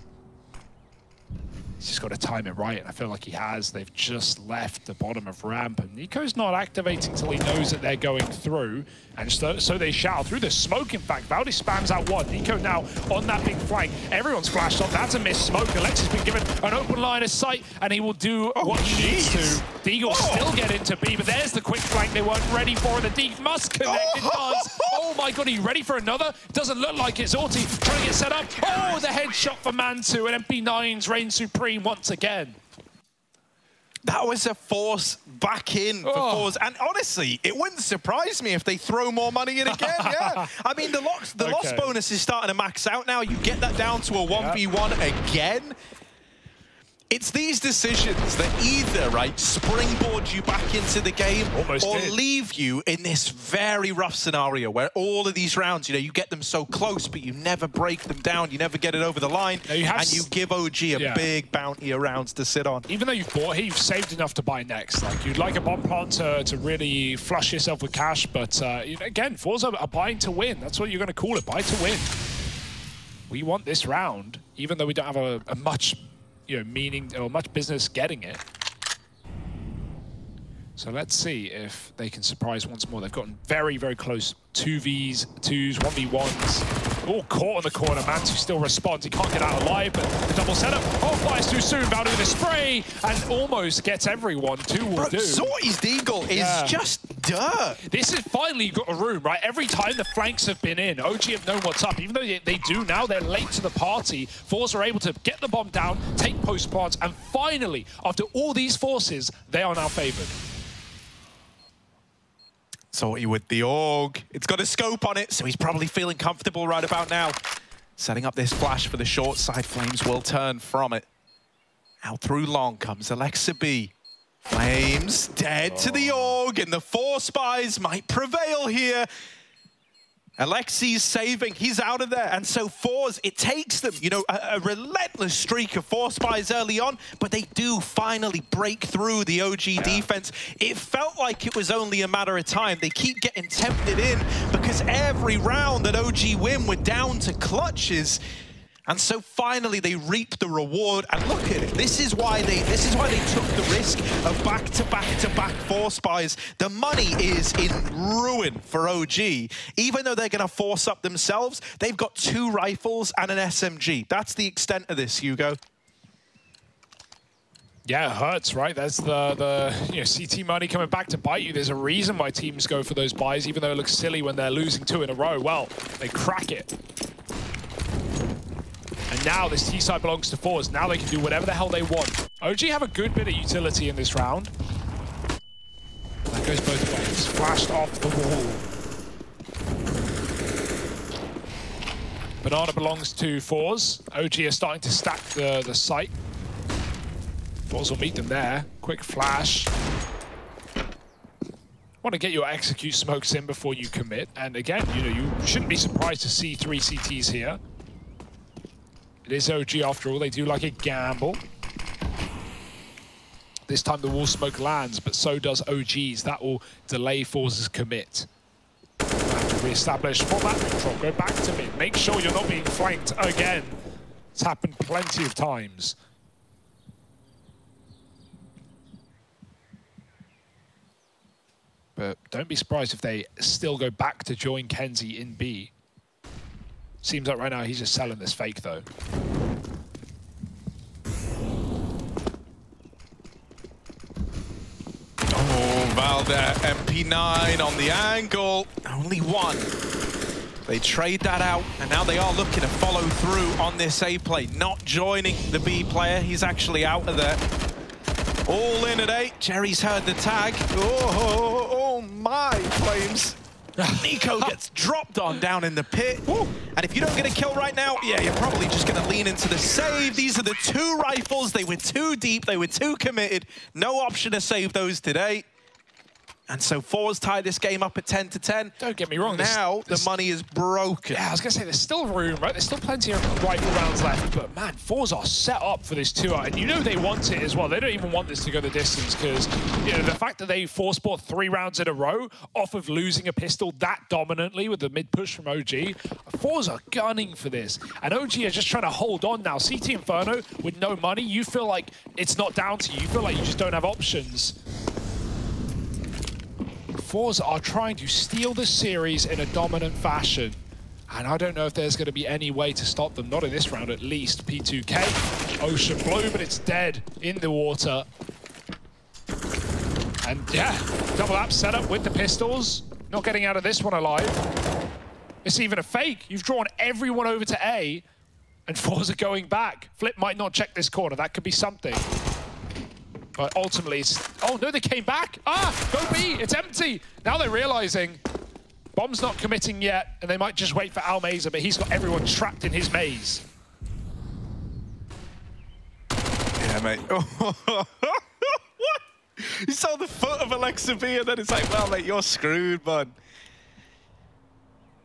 He's just got to time it right, and I feel like he has. They've just left the bottom of ramp, and Nico's not activating till he knows that they're going through, and so they shall. Through the smoke, in fact, Valdi spams out one. Nico now on that big flank. Everyone's flashed off. That's a missed smoke. Alexis been given an open line of sight, and he will do what he needs to. Deagle will still get into B, but there's the quick flank they weren't ready for. The Deagle must connect. It does. Oh my god, are you ready for another? Doesn't look like it. Zorti trying to get set up. Oh, the headshot for Man2, and MP9's reign supreme once again. That was a force back in for forZe, and honestly, it wouldn't surprise me if they throw more money in again. Yeah, I mean the loss bonus is starting to max out now. You get that down to a 1v1 again. It's these decisions that either, right, springboard you back into the game or leave you in this very rough scenario where all of these rounds, you know, you get them so close, but you never break them down, you never get it over the line, and you give OG a big bounty of rounds to sit on. Even though you've bought here, you've saved enough to buy next. Like, you'd like a bomb plant to really flush yourself with cash, but again, forZe are buying to win. That's what you're going to call it, buy to win. We want this round, even though we don't have a much... meaning or much business getting it. So let's see if they can surprise once more. They've gotten very, very close. 2v2s, 1v1s. All caught in the corner. Man2 still responds. He can't get out alive, but the double setup. Oh, flies too soon. Valdi with a spray and almost gets everyone. 2 will do. Zorti's Deagle is just dirt. This is finally got a room, right? Every time the flanks have been in, OG have known what's up. Even though they do now, they're late to the party. forZe are able to get the bomb down, take post plants, and finally, after all these forces, they are now favored. Zorti with the AUG. It's got a scope on it, so he's probably feeling comfortable right about now. Setting up this flash for the short side. Flames will turn from it. Out through long comes Alexa B. Flames dead to the AUG, and the 4 spies might prevail here. Alexi's saving, he's out of there, and so forZe, it takes them, you know, a relentless streak of 4 spies early on, but they do finally break through the OG defense. It felt like it was only a matter of time. They keep getting tempted in because every round that OG win, we're down to clutches. And so finally they reap the reward, and look at it. This is why they took the risk of back-to-back 4 spies. The money is in ruin for OG. Even though they're going to force up themselves, they've got 2 rifles and an SMG. That's the extent of this, Hugo. Yeah, it hurts, right? That's the CT money coming back to bite you. There's a reason why teams go for those buys, even though it looks silly when they're losing 2 in a row. Well, they crack it. And now this T-side belongs to forZe. Now they can do whatever the hell they want. OG have a good bit of utility in this round. That goes both ways. Flashed off the wall. Banana belongs to forZe. OG are starting to stack the site. forZe will meet them there. Quick flash. Want to get your execute smokes in before you commit. And again, you shouldn't be surprised to see 3 CTs here. It is OG after all, they do like a gamble. This time the wall smoke lands, but so does OG's. That will delay forZe's commit. Re-establish format control. Go back to mid. Make sure you're not being flanked again. It's happened plenty of times. But don't be surprised if they still go back to join Kenzie in B. Seems like right now he's just selling this fake though. Oh, Valda, MP9 on the angle. Only one. They trade that out, and now they are looking to follow through on this A play. Not joining the B player. He's actually out of there. All in at 8. Jerry's heard the tag. Oh my, Flames. Nico gets dropped on down in the pit. And if you don't get a kill right now, yeah, you're probably just going to lean into the save. These are the 2 rifles. They were too deep. They were too committed. No option to save those today. And so forZe tied this game up at 10-10. Don't get me wrong. Now the money is broken. Yeah, I was going to say, there's still room, right? There's still plenty of rifle rounds left. But man, forZe are set up for this 2-0. And you know they want it as well. They don't even want this to go the distance because, you know, the fact that they force-bought 3 rounds in a row off of losing a pistol that dominantly with the mid-push from OG, forZe are gunning for this. And OG are just trying to hold on now. CT Inferno with no money, you feel like it's not down to you. You feel like you just don't have options. forZe are trying to steal the series in a dominant fashion. And I don't know if there's going to be any way to stop them. Not in this round, at least. P2K, Ocean Blue, but it's dead in the water. And yeah, double app setup with the pistols. Not getting out of this one alive. It's even a fake. You've drawn everyone over to A, and forZe are going back. Flip might not check this corner. That could be something. But ultimately, it's... Oh, no, they came back. Ah, go B. It's empty. Now they're realizing Bomb's not committing yet, and they might just wait for Almeza, but he's got everyone trapped in his maze. Yeah, mate. What? You saw the foot of Alexa B, and then it's like, well, mate, you're screwed, bud.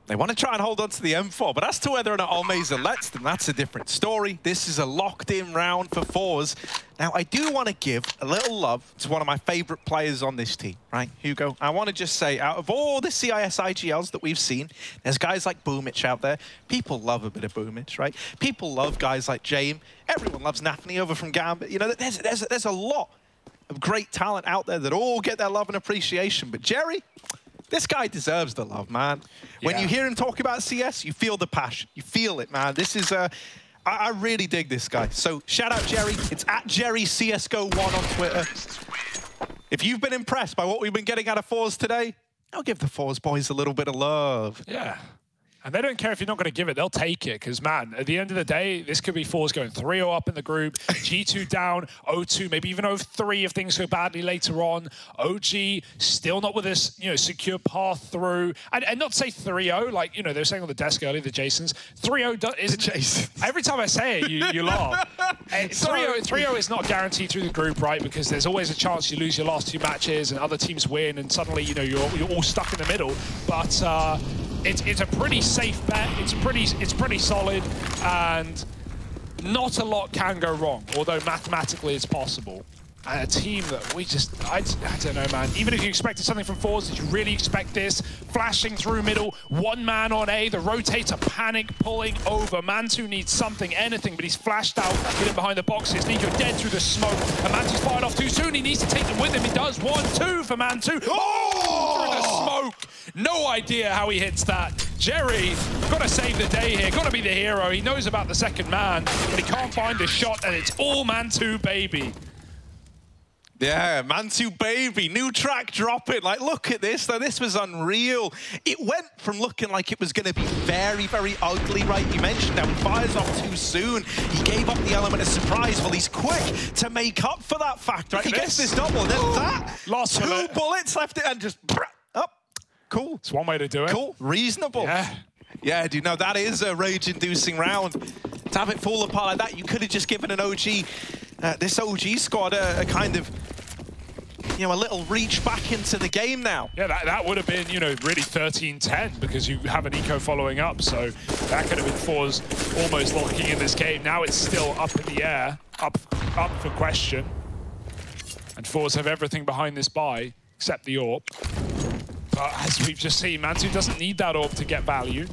They want to try and hold on to the M4, but as to whether or not Almeza lets them, that's a different story. This is a locked-in round for forZe. Now, I do want to give a little love to one of my favorite players on this team, right, Hugo? I want to just say, out of all the CIS IGLs that we've seen, there's guys like Boomich out there. People love a bit of Boomich, right? People love guys like James. Everyone loves Nafny over from Gambit. You know, there's a lot of great talent out there that all get their love and appreciation. But Jerry, this guy deserves the love, man. When you hear him talk about CS, you feel the passion. You feel it, man. This is I really dig this guy. So shout out Jerry. It's at Jerry CSGO1 on Twitter. If you've been impressed by what we've been getting out of forZe today, I'll give the forZe boys a little bit of love. Yeah. And they don't care if you're not going to give it, they'll take it. Because, man, at the end of the day, this could be forZe going 3-0 up in the group, G2 down, 0-2, maybe even 0-3 if things go badly later on. OG still not with this, you know, secure path through. And not say 3-0, like, you know, they were saying on the desk earlier, the Jasons. 3-0 isn't... Jason. Every time I say it, you laugh. 3-0 is not guaranteed through the group, right? Because there's always a chance you lose your last 2 matches and other teams win and suddenly, you know, you're all stuck in the middle. But... It's a pretty safe bet. It's pretty solid, and not a lot can go wrong. Although mathematically it's possible. And a team that we just, I don't know, man. Even if you expected something from forZe, did you really expect this? Flashing through middle, 1 man on A, the rotator panic pulling over. Mantu needs something, anything, but he's flashed out, hidden behind the boxes. Nico dead through the smoke, and Mantu's fired off too soon. He needs to take them with him. He does. 1-2 for Mantu. Oh! Through the smoke. No idea how he hits that. Jerry, got to save the day here. Got to be the hero. He knows about the second man, but he can't find the shot, and it's all Mantu, baby. Yeah, Mantu baby, new track dropping. Like, look at this, though. This was unreal. It went from looking like it was going to be very, very ugly, right? You mentioned that he fires off too soon. He gave up the element of surprise. Well, he's quick to make up for that fact, right? He gets this double, and then that. Last 2 bullets left it, and just up. Cool. It's one way to do it. Cool. Reasonable. Yeah. Yeah, dude, no, that is a rage-inducing round. To have it fall apart like that, you could have just given an OG, this OG squad a kind of, you know, a little reach back into the game now. Yeah, that would have been, you know, really 13-10 because you have an eco following up. So that could have been forZe almost locking in this game. Now it's still up in the air, up for question. And forZe have everything behind this buy except the AWP. But as we've just seen, Mantu doesn't need that orb to get value.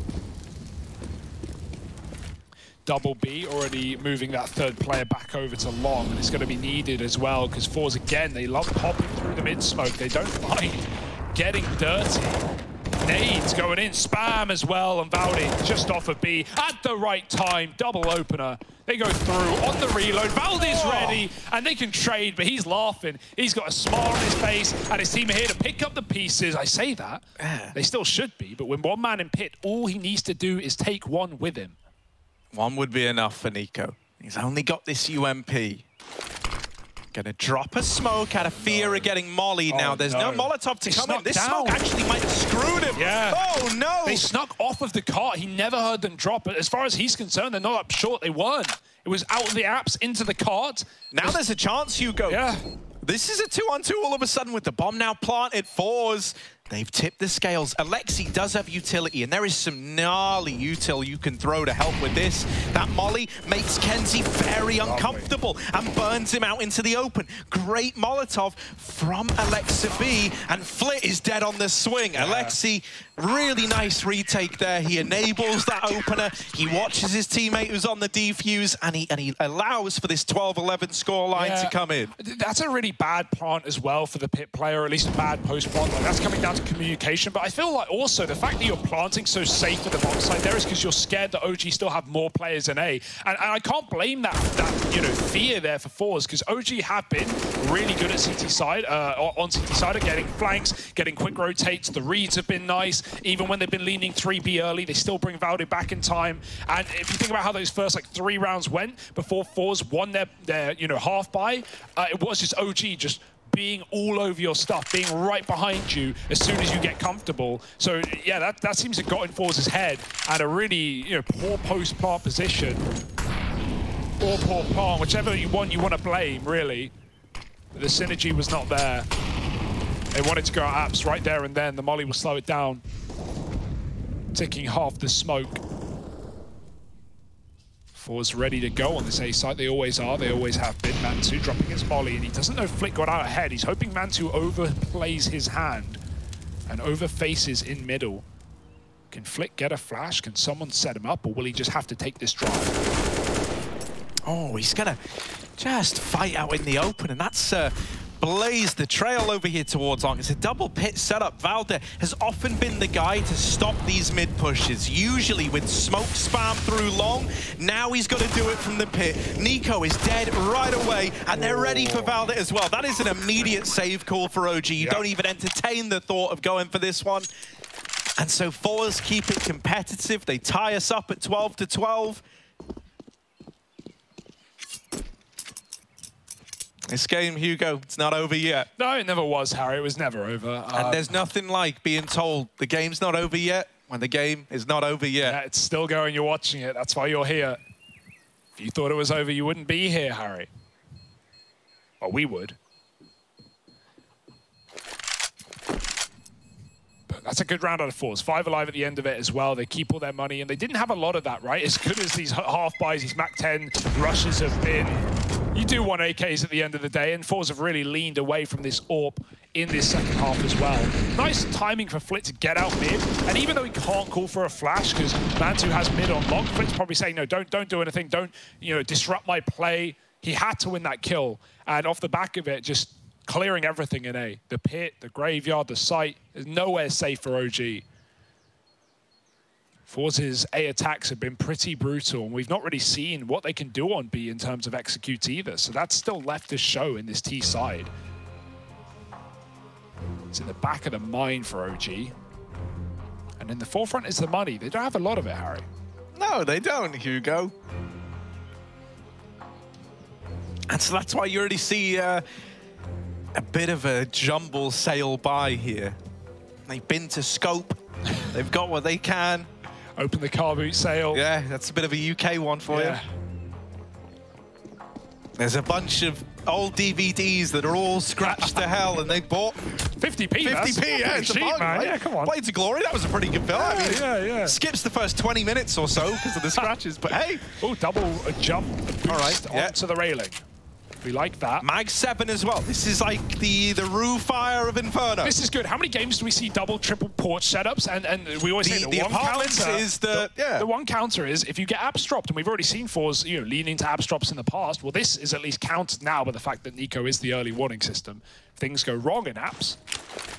Double B already moving that third player back over to long, and it's going to be needed as well because forZe, again, they love popping through the mid-smoke. They don't mind getting dirty. Nades going in, spam as well, and Valde just off of B at the right time. Double opener. They go through on the reload. Valde's ready, and they can trade, but he's laughing. He's got a smile on his face, and his team are here to pick up the pieces. I say that. They still should be, but when one man in pit, all he needs to do is take one with him. One would be enough for Nico. He's only got this UMP. Gonna drop a smoke out of fear of getting mollied. Now there's no Molotov to come in. This smoke actually might have screwed him. Yeah. Oh no! They snuck off of the cart. He never heard them drop it. As far as he's concerned, they're not up short. They weren't. It was out of the apps into the cart. Now there's a chance, Hugo. Yeah. This is a 2-on-2 all of a sudden with the bomb now planted. forZe. They've tipped the scales. Alexi does have utility, and there is some gnarly util you can throw to help with this. That molly makes Kenzie very uncomfortable and burns him out into the open. Great Molotov from Alexa B, and Flit is dead on the swing. Yeah. Alexi, really nice retake there. He enables that opener. He watches his teammate who's on the defuse, and he allows for this 12-11 scoreline to come in. That's a really bad plant as well for the pit player, or at least a bad post plant. Like, that's coming down to communication, but I feel like also the fact that you're planting so safe at the bomb side there is because you're scared that OG still have more players than A, and I can't blame that fear there for forZe, because OG have been really good at CT side, on CT side, at getting flanks, getting quick rotates. The reads have been nice. Even when they've been leaning 3B early, they still bring Valde back in time. And if you think about how those first like 3 rounds went before forZe won their half buy, it was just OG just being all over your stuff, being right behind you as soon as you get comfortable. So yeah, that seems to have got in forZe's head, and a really poor post-plant position, or poor plant, whichever you want to blame, really. But the synergy was not there. They wanted to go out apps right there and then. The molly will slow it down, ticking half the smoke. forZe ready to go on this A site. They always are. They always have been. Mantu dropping his molly, and he doesn't know Flick got out ahead. He's hoping Mantu overplays his hand and overfaces in middle. Can Flick get a flash? Can someone set him up, or will he just have to take this drive? Oh, he's gonna just fight out in the open, and that's Blaze the trail over here towards long. It's a double pit setup. Valde has often been the guy to stop these mid pushes, usually with smoke spam through long. Now he's got to do it from the pit. Nico is dead right away, and they're ready for Valde as well. That is an immediate save call for OG. You don't even entertain the thought of going for this one. And so forZe keep it competitive. They tie us up at 12-12. This game, Hugo, it's not over yet. No, it never was, Harry. It was never over. And there's nothing like being told the game's not over yet when the game is not over yet. Yeah, it's still going. You're watching it. That's why you're here. If you thought it was over, you wouldn't be here, Harry. Well, we would. But that's a good round out of forZe. 5 alive at the end of it as well. They keep all their money, and they didn't have a lot of that, right? As good as these half buys, these Mac 10 rushes have been. You do want AKs at the end of the day, and forZe have really leaned away from this AWP in this second half as well. Nice timing for Flit to get out mid, and even though he can't call for a flash because Mantu has mid on lock, Flit's probably saying, no, don't do anything, don't disrupt my play. He had to win that kill, and off the back of it, just clearing everything in A. The pit, the graveyard, the site, there's nowhere safe for OG. forZe's A attacks have been pretty brutal, and we've not really seen what they can do on B in terms of execute either. So that's still left to show in this T side. It's in the back of the mind for OG. And in the forefront is the money. They don't have a lot of it, Harry. No, they don't, Hugo. And so that's why you already see a bit of a jumble sail by here. They've been to scope. They've got what they can. Open the car boot sale. Yeah, that's a bit of a UK one for you. There's a bunch of old DVDs that are all scratched to hell, and they bought 50p. 50p, yeah, it's cheap, a bug, man. right? Yeah, come on. Blades of Glory, that was a pretty good film. Yeah, I mean, skips the first 20 minutes or so because of the scratches, but hey. Oh, double jump boost onto the railing. We like that. Mag 7 as well. This is like the roof fire of Inferno. This is good. How many games do we see double, triple porch setups? And we always say the one counter is the one counter is if you get abs dropped, and we've already seen forZe leaning to abs drops in the past. Well, this is at least countered now by the fact that Nico is the early warning system. If things go wrong in abs,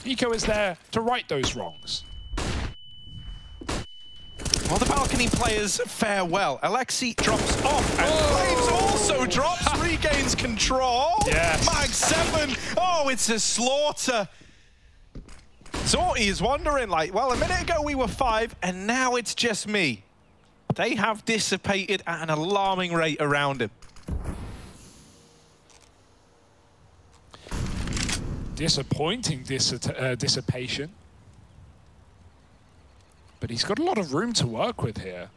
Nico is there to right those wrongs. Well, the balcony players fare well. Alexi drops off, and Flames also drops, regains control. Yes. Mag 7, oh, it's a slaughter. zorty is wondering, like, well, a minute ago we were 5, and now it's just me. They have dissipated at an alarming rate around him. Disappointing dissipation. But he's got a lot of room to work with here.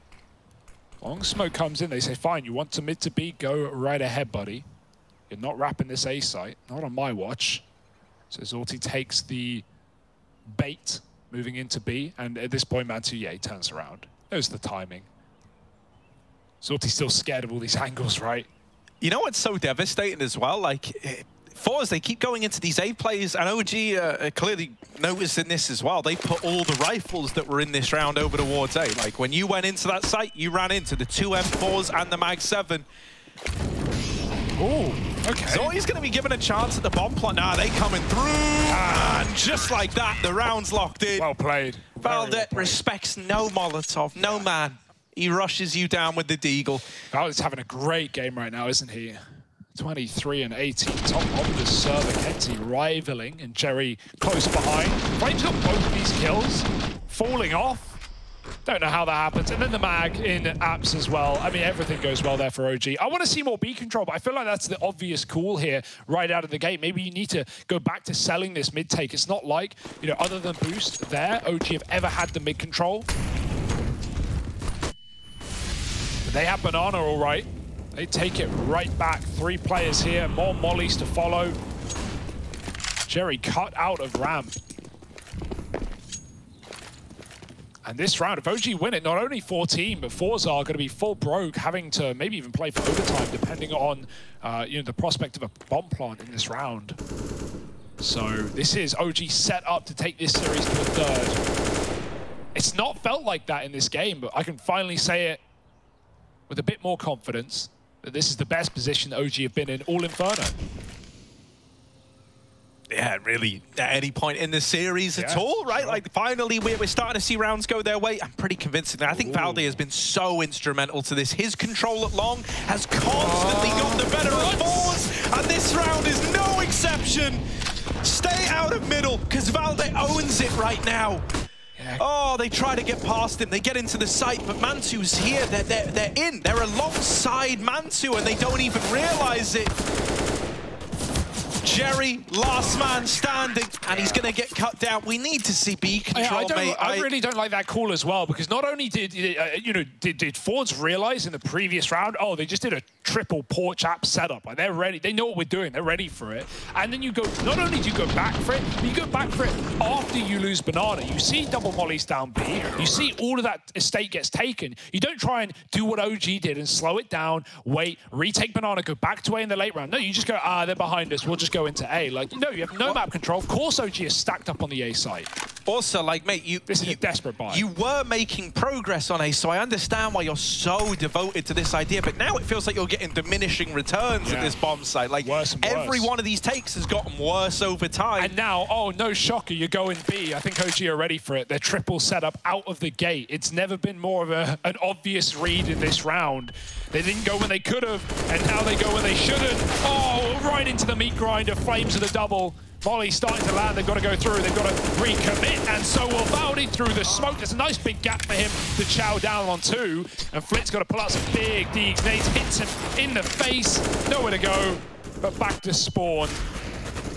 Long smoke comes in, they say, fine, you want to mid to B, go right ahead, buddy. You're not wrapping this A site, not on my watch. So zorty takes the bait, moving into B, and at this point, Mantu, yeah, he turns around. Knows the timing. zorty's still scared of all these angles, right? You know what's so devastating as well? Like, forZe, they keep going into these A plays, and OG clearly noticing this as well. They put all the rifles that were in this round over towards A. Like, when you went into that site, you ran into the 2 M4s and the Mag 7. Oh, okay. zorty's going to be given a chance at the bomb plot. Nah, they coming through. And just like that, the round's locked in. Well played. valde respects no Molotov, no man. He rushes you down with the deagle. valde's having a great game right now, isn't he? 23 and 18, top of the server. Kenzie rivaling, and Jerry close behind. Flames got both these kills, falling off. Don't know how that happens. And then the mag in apps as well. I mean, everything goes well there for OG. I want to see more B control, but I feel like that's the obvious call here right out of the gate. Maybe you need to go back to selling this mid take. It's not like, other than boost there, OG have ever had the mid control. But they have banana all right. They take it right back. 3 players here, more mollies to follow. Jerry cut out of ramp. And this round, if OG win it, not only 14, but forZe are going to be full broke, having to maybe even play for overtime, depending on the prospect of a bomb plant in this round. So this is OG set up to take this series to the 3rd. It's not felt like that in this game, but I can finally say it with a bit more confidence. This is the best position that OG have been in all Inferno. Yeah, really, at any point in the series at all, right? Sure. Like, finally, we're starting to see rounds go their way. I'm pretty convinced. I think valde has been so instrumental to this. His control at long has constantly got the better of forZe, and this round is no exception. Stay out of middle, because valde owns it right now. Yeah. Oh, they try to get past him. They get into the site, but Mantu's here. They're in. They're alongside Mantu, and they don't even realize it. Jerry, last man standing, and he's going to get cut down. We need to see B control, mate. I really don't like that call as well, because not only did forZe realize in the previous round, oh, they just did a triple porch app setup. Like, they're ready. They know what we're doing. They're ready for it. And then you go, not only do you go back for it, but you go back for it after you lose banana. You see double mollies down B. You see all of that estate gets taken. You don't try and do what OG did and slow it down, wait, retake banana, go back to A in the late round. No, you just go, they're behind us. We'll just go into A. Like, no, you have no map control. Of course OG is stacked up on the A side. Also, like, mate, this is a desperate buy. You were making progress on A, so I understand why you're so devoted to this idea, but now it feels like you're getting diminishing returns at this bomb site. Like, every one of these takes has gotten worse over time. And now, oh, no shocker, you're going B. I think OG are ready for it. They're triple setup out of the gate. It's never been more of an obvious read in this round. They didn't go when they could have, and now they go when they shouldn't. Oh, right into the meat grinder. Flames of the double. Molly starting to land. They've got to go through. They've got to recommit, and so will valde through the smoke. There's a nice big gap for him to chow down on 2, and Flit's got to pull out some big D-nades. Hits him in the face. Nowhere to go, but back to spawn.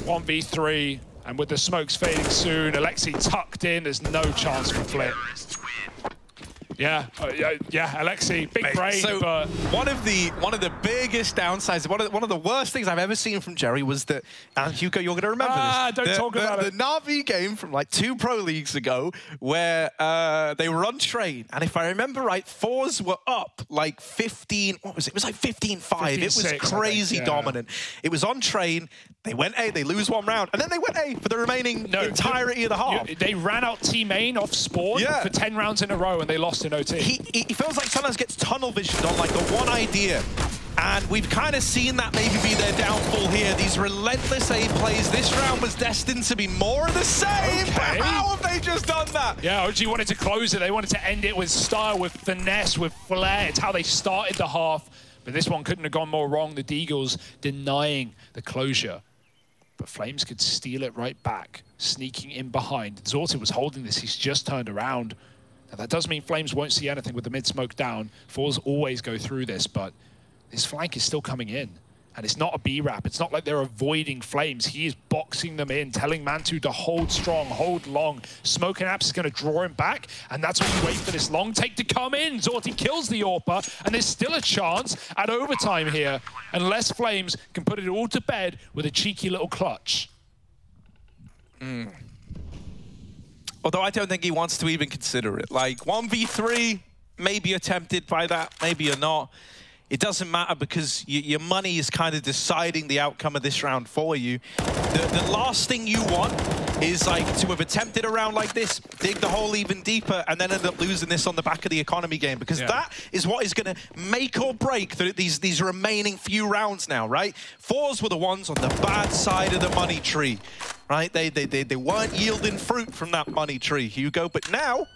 1v3, and with the smokes fading soon, Alexi tucked in. There's no chance for Flit. Yeah, Alexi, big brain, so but one of the biggest downsides, one of the worst things I've ever seen from Jerry was that, and Hugo, you're going to remember this. Don't talk about it. The Na'Vi game from like 2 Pro Leagues ago, where they were on train, and if I remember right, forZe were up like 15. What was it? It was like 15-5. It was crazy dominant. It was on train. They went A, they lose 1 round, and then they went A for the remaining entirety of the half. They ran out T main off spawn for 10 rounds in a row, and they lost in OT. He feels like sometimes gets tunnel visioned on like the one idea. And we've kind of seen that maybe be their downfall here. These relentless A plays. This round was destined to be more of the same. Okay. How have they just done that? Yeah, OG wanted to close it. They wanted to end it with style, with finesse, with flair. It's how they started the half. But this one couldn't have gone more wrong. The Deagles denying the closure. But Flames could steal it right back, sneaking in behind. Zorti was holding this. He's just turned around. Now, that does mean Flames won't see anything with the mid-smoke down. forZe always go through this, but this flank is still coming in. And it's not a B-Rap. It's not like they're avoiding Flames. He is boxing them in, telling Mantu to hold strong, hold long. Smoke and Apps is going to draw him back, and that's when you wait for this long take to come in. Zorti kills the AWPer, and there's still a chance at overtime here, unless Flames can put it all to bed with a cheeky little clutch. Although I don't think he wants to even consider it. Like 1v3, maybe you're tempted by that, maybe you're not. It doesn't matter because your money is kind of deciding the outcome of this round for you. The last thing you want is like to have attempted a round like this, dig the hole even deeper, and then end up losing this on the back of the economy game, because that is what is going to make or break these remaining few rounds now, right? forZe were the ones on the bad side of the money tree, right? They weren't yielding fruit from that money tree, Hugo, but now,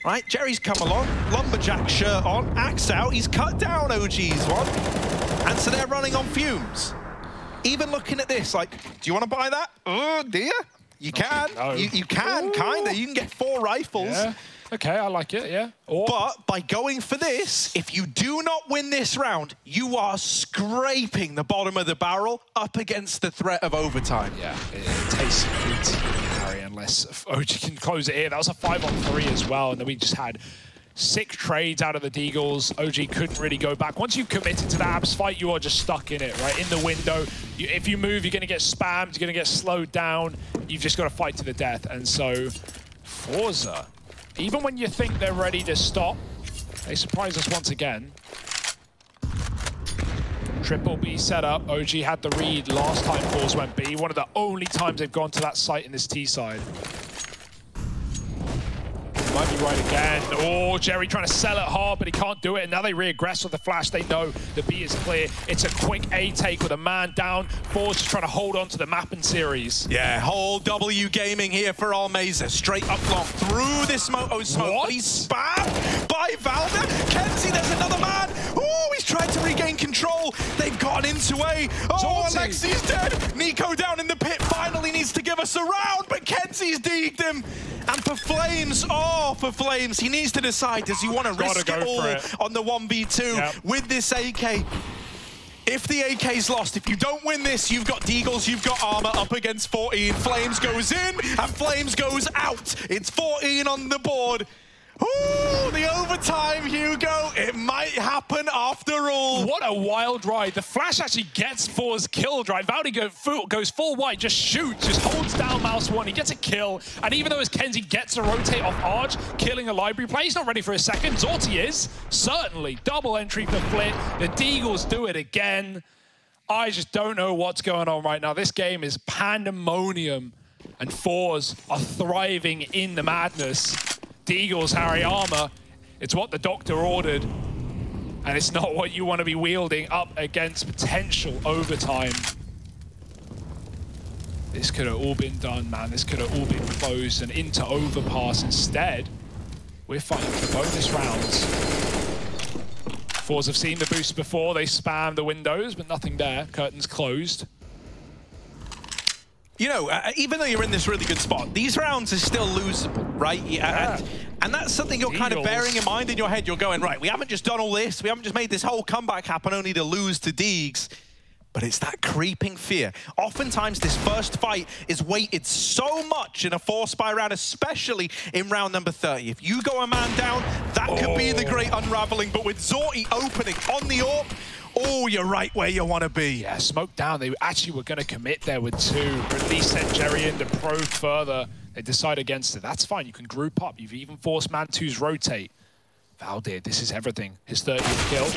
right, Jerry's come along, lumberjack shirt on, axe out, he's cut down OG's one, and so they're running on fumes. Even looking at this, like, do you want to buy that? Oh, do you? You can. No. You can, kind of. You can get 4 rifles. Yeah. Okay, I like it, yeah. But by going for this, if you do not win this round, you are scraping the bottom of the barrel up against the threat of overtime. Yeah, it tastes good to carry unless OG can close it here. That was a 5-on-3 as well, and then we just had 6 trades out of the Deagles. OG couldn't really go back. Once you've committed to the abs fight, you are just stuck in it, right? In the window. If you move, you're going to get spammed, you're going to get slowed down. You've just got to fight to the death. And so, forZe, even when you think they're ready to stop, they surprise us once again. Triple B setup. OG had the read last time forZe went B. One of the only times they've gone to that site in this T side. Might be right again. Oh, Jerry trying to sell it hard, but he can't do it. And now they re-aggress with the flash. They know the B is clear. It's a quick A take with a man down. forZe just trying to hold on to the map and series. Yeah, whole W gaming here for Almeza. Straight up long through this Moto smoke. What? But he's spammed by Valda. Kenzie, there's another man. Oh, he's tried to regain control. They've gotten into A. Oh, Alexi's dead. Nico down in the pit finally needs to give us a round, but Kenzie's degged him. And for Flames, for Flames, he needs to decide, does he want to risk it all on the 1v2 with this AK? If the AK's lost, if you don't win this, you've got Deagles, you've got Armor up against 14. Flames goes in, and Flames goes out. It's 14 on the board. Ooh, the overtime, Hugo. It might happen after all. What a wild ride. The flash actually gets forZe killed, right? Valdi goes full white, just shoots, just holds down mouse 1. He gets a kill. And even though as Kenzie gets a rotate off Arch, killing a library play, he's not ready for a second. Zorti is, certainly. Double entry for Flit. The Deagles do it again. I just don't know what's going on right now. This game is pandemonium. And forZe are thriving in the madness. Deagles, Harry Armor, it's what the doctor ordered, and it's not what you want to be wielding up against potential overtime. This could have all been done, man. This could have all been closed and into overpass. Instead, we're fighting for bonus rounds. forZe have seen the boost before. They spam the windows, but nothing there. Curtains closed. You know, even though you're in this really good spot, these rounds are still losable, right? Yeah. And that's something you're kind of bearing in mind in your head. You're going, right, we haven't just done all this. We haven't just made this whole comeback happen only to lose to Deegs. but it's that creeping fear. Oftentimes, this first fight is weighted so much in a forSe round, especially in round number 30. If you go a man down, that could be the great unraveling, but with Zorti opening on the AWP, oh, you're right where you want to be. Yeah, smoke down. They actually were going to commit there with 2, but at least sent Jerry in to probe further. They decide against it. That's fine. You can group up. You've even forced Man2's rotate. Valdir, this is everything. His 30th kill,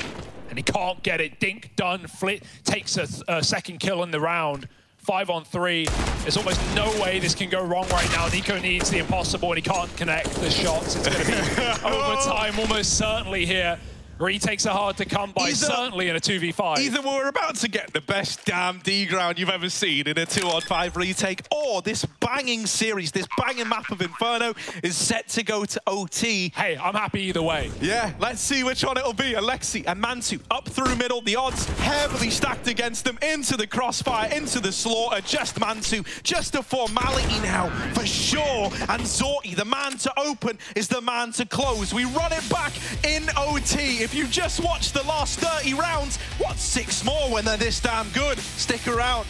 and he can't get it. Dink, done. Flit takes a second kill in the round. 5 on 3. There's almost no way this can go wrong right now. Nico needs the impossible, and he can't connect the shots. It's going to be overtime almost certainly here. Retakes are hard to come by, certainly in a 2v5. Either we're about to get the best damn D ground you've ever seen in a 2-on-5 retake, or this banging series, this banging map of Inferno is set to go to OT. Hey, I'm happy either way. Yeah, let's see which one it'll be. Alexi and Man2 up through middle. The odds heavily stacked against them. Into the crossfire, into the slaughter. Just Man2, just a formality now, for sure. And Zorti, the man to open, is the man to close. We run it back in OT. If you've just watched the last 30 rounds, what's 6 more when they're this damn good? Stick around.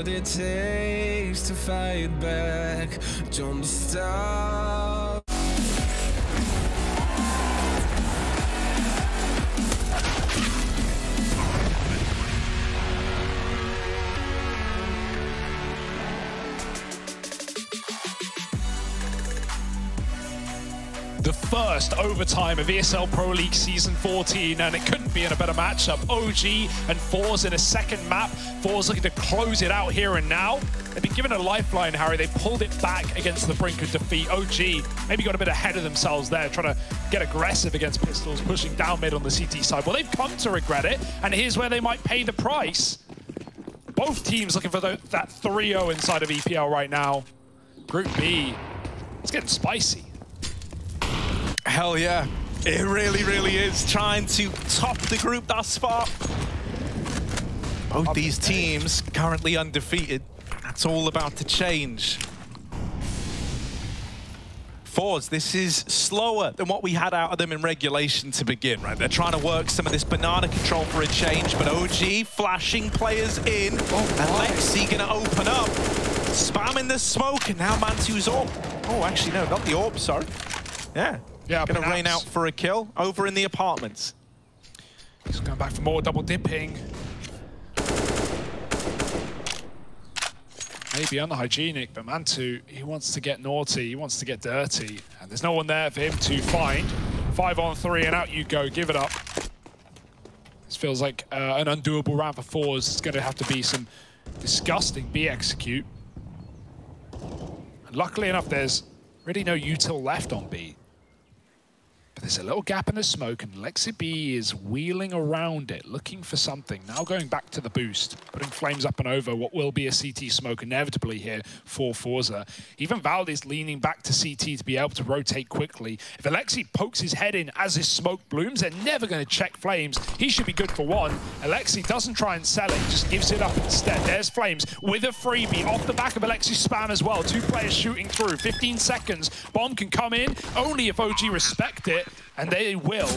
what it takes to fight back. Don't stop. The first overtime of ESL Pro League Season 14, and it couldn't be in a better matchup. OG and forZe in a second map. forZe looking to close it out here and now. They've been given a lifeline, Harry. They pulled it back against the brink of defeat. OG maybe got a bit ahead of themselves there, trying to get aggressive against Pistols, pushing down mid on the CT side. Well, they've come to regret it, and here's where they might pay the price. Both teams looking for that 3-0 inside of EPL right now. Group B. It's getting spicy. Hell yeah. It really, really is. Trying to top the group thus far. Both these teams currently undefeated. That's all about to change. forZe, this is slower than what we had out of them in regulation to begin, right? They're trying to work some of this banana control for a change, but OG flashing players in, and Lexi gonna open up, spamming the smoke, and now Mantu's orb. Oh, actually, no, not the orb, sorry. Yeah, gonna rain out for a kill over in the apartments. He's going back for more double dipping. Maybe unhygienic, but Mantu, he wants to get naughty, he wants to get dirty, and there's no one there for him to find. 5 on 3, and out you go, give it up. This feels like an undoable round for forZe. It's going to have to be some disgusting B execute. And luckily enough, there's really no util left on B. But there's a little gap in the smoke, and Lexi B is wheeling around it, looking for something. Now going back to the boost, putting flames up and over what will be a CT smoke inevitably here for forZe. Even Valde's leaning back to CT to be able to rotate quickly. If Alexi pokes his head in as his smoke blooms, they're never going to check flames. He should be good for one. Alexi doesn't try and sell it, just gives it up instead. There's flames with a freebie off the back of Alexi's spam as well. 2 players shooting through, 15 seconds. Bomb can come in, only if OG respect it. And they will.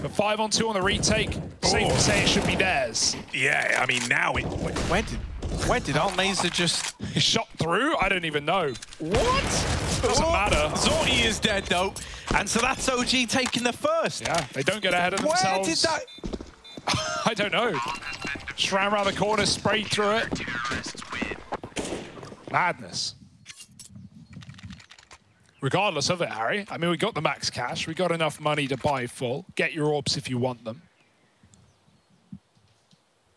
But 5 on 2 on the retake. Safe to say it should be theirs. Yeah, I mean, now it... Where did Almeza just... Shot through? I don't even know. What? Doesn't matter. Zorty is dead, though. And so that's OG taking the first. Yeah, they don't get ahead of themselves. Where did that... I don't know. Just ran around the corner, sprayed through it. Madness. Regardless of it, Harry. I mean, we got the max cash. We got enough money to buy full. Get your orbs if you want them.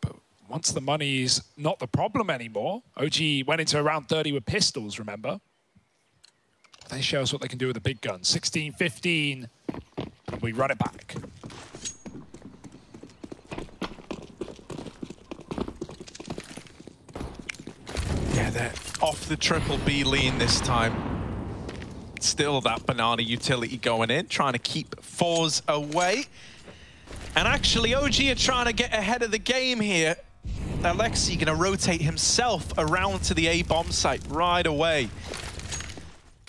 But once the money's not the problem anymore, OG went into round 30 with pistols, remember? They show us what they can do with the big guns. 16-15. We run it back. Yeah, they're off the triple B lean this time. Still that banana utility going in, trying to keep forZe away. And actually, OG are trying to get ahead of the game here. Alexi going to rotate himself around to the A-bomb site right away,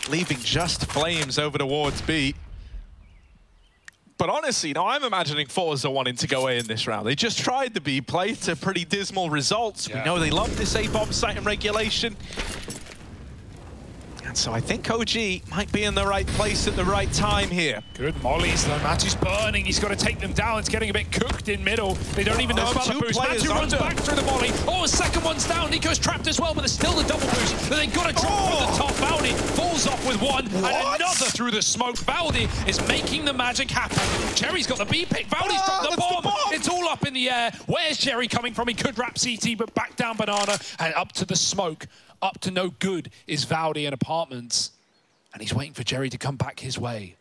leaving just flames over towards B. But honestly, now I'm imagining forZe are wanting to go A in this round. They just tried the B play to pretty dismal results. Yeah. We know they love this A-bomb site in regulation. And so I think OG might be in the right place at the right time here. Good mollies though. Matu's burning. He's got to take them down. It's getting a bit cooked in middle. They don't even know about the boost. Matu runs back through the molly. Oh, a second one's down. Nico's trapped as well, but there's still the double boost. They got to drop from the top. Valde falls off with one. And another through the smoke. Valde is making the magic happen. Jerry's got the B pick. Valde's dropped the bomb. It's all up in the air. Where's Jerry coming from? He could wrap CT, but back down banana and up to the smoke. Up to no good is Valde in apartments. And he's waiting for Jerry to come back his way.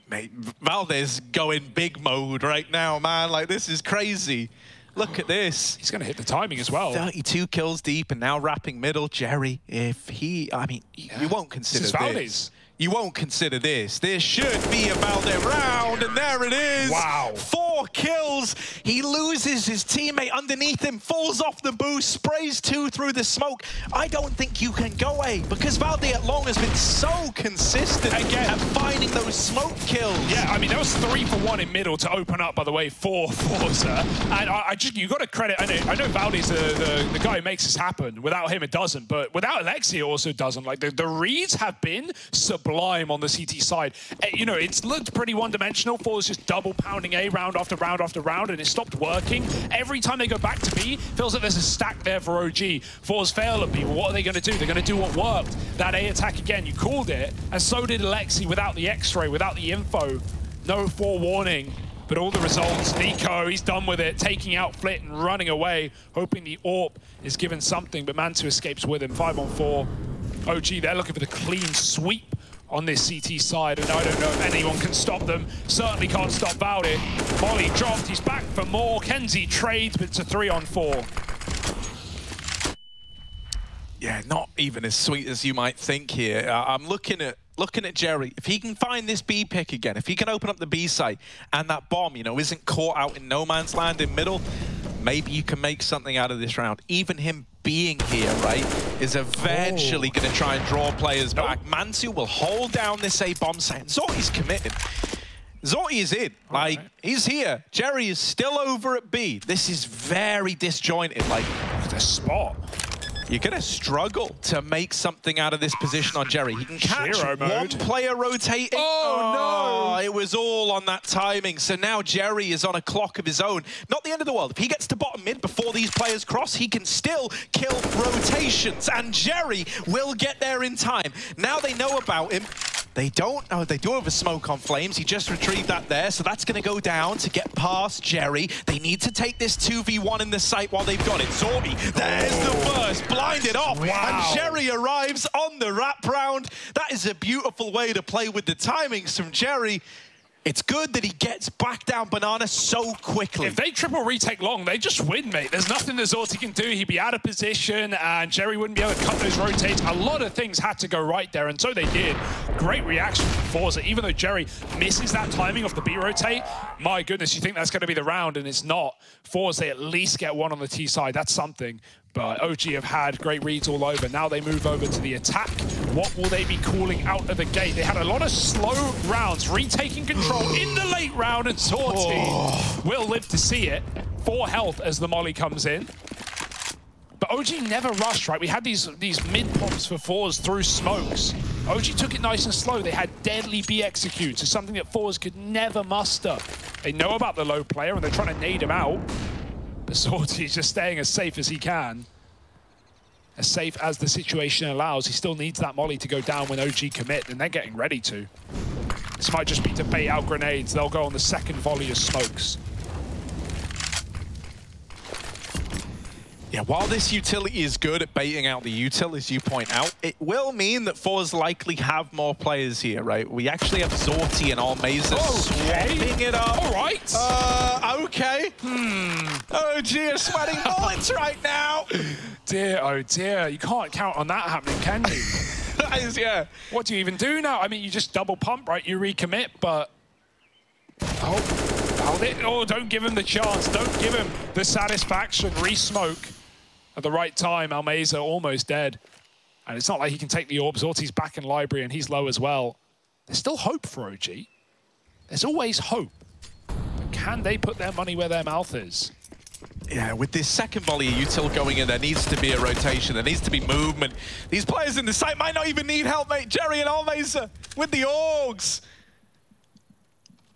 Mate, Valde's going big mode right now, man. Like, this is crazy. Look at this. He's going to hit the timing as well. 32 kills deep and now wrapping middle. Jerry, if he... I mean, you won't consider this. You won't consider this. There should be a Valde round, and there it is. Wow. 4 kills. He loses his teammate underneath him, falls off the boost, sprays 2 through the smoke. I don't think you can go A, because Valde at long has been so consistent at finding those smoke kills. Yeah, I mean, that was 3 for 1 in middle to open up, by the way, for forZe. And you got to credit, I know Valde's the guy who makes this happen. Without him, it doesn't. But without Alexi, it also doesn't. Like, the reads have been sublime on the CT side. You know, it's looked pretty one-dimensional. forZe just double pounding A round after round after round, and it stopped working. Every time they go back to B, feels like there's a stack there for OG. forZe fail at B. Well, what are they going to do? They're going to do what worked. That A attack again, you called it, and so did Alexi without the X-ray, without the info. No forewarning, but all the results. Nico, he's done with it, taking out Flit and running away, hoping the AWP is given something, but Mantu escapes with him. 5 on 4. OG, they're looking for the clean sweep on this CT side, and I don't know if anyone can stop them. Certainly can't stop Valde. Molly dropped, he's back for more. Kenzie trades, but it's a 3 on 4. Yeah, not even as sweet as you might think here. I'm looking at looking at Jerry, if he can find this B pick again, if he can open up the B site and that bomb, you know, isn't caught out in no man's land in middle, maybe you can make something out of this round. Even him being here, right, is eventually going to try and draw players back. Mantu will hold down this A bomb site. Zorti's committed. Zorti is in. Like, he's here. Jerry is still over at B. This is very disjointed. Like, the spot. You're going to struggle to make something out of this position on Jerry. He can catch one player rotating. Oh, no! It was all on that timing. So now Jerry is on a clock of his own. Not the end of the world. If he gets to bottom mid before these players cross, he can still kill rotations. And Jerry will get there in time. Now they know about him. They don't. Oh, they do have a smoke on Flames. He just retrieved that there, so that's going to go down to get past Jerry. They need to take this 2v1 in the site while they've got it. Zorti, there's the burst, blinded off, and Jerry arrives on the wrap round. That is a beautiful way to play with the timings from Jerry. It's good that he gets back down Banana so quickly. If they triple retake long, they just win, mate. There's nothing that Zorti can do. He'd be out of position, and Jerry wouldn't be able to cut those rotates. A lot of things had to go right there, and so they did. Great reaction from forZe. Even though Jerry misses that timing of the B rotate, my goodness, you think that's going to be the round, and it's not. forZe at least get one on the T side. That's something. But OG have had great reads all over. Now they move over to the attack. What will they be calling out of the gate? They had a lot of slow rounds, retaking control in the late round, and Zorti will live to see it. 4 health as the molly comes in. But OG never rushed, right? We had these mid-pops for forZe through smokes. OG took it nice and slow. They had deadly B executes. It's something that forZe could never muster. They know about the low player, and they're trying to nade him out. But Zorti is just staying as safe as he can. As safe as the situation allows. He still needs that molly to go down when OG commit, and they're getting ready to. This might just be to bait out grenades. They'll go on the second volley of smokes. Yeah, while this utility is good at baiting out the util, as you point out, it will mean that forZe likely have more players here, right? We actually have Zorti and Almeza swapping it up. All right. Okay. OG are sweating bullets right now. Dear, oh dear. You can't count on that happening, can you? That is, yeah. What do you even do now? I mean, you just double pump, right? You recommit, but... Oh, don't give him the chance. Don't give him the satisfaction. Re-smoke at the right time. Almeza almost dead. And it's not like he can take the orb. Zorti's back in library and he's low as well. There's still hope for OG. There's always hope. But can they put their money where their mouth is? Yeah, with this second volley of util going in, there needs to be a rotation. There needs to be movement. These players in the site might not even need help, mate. Jerry and Almeza with the orgs.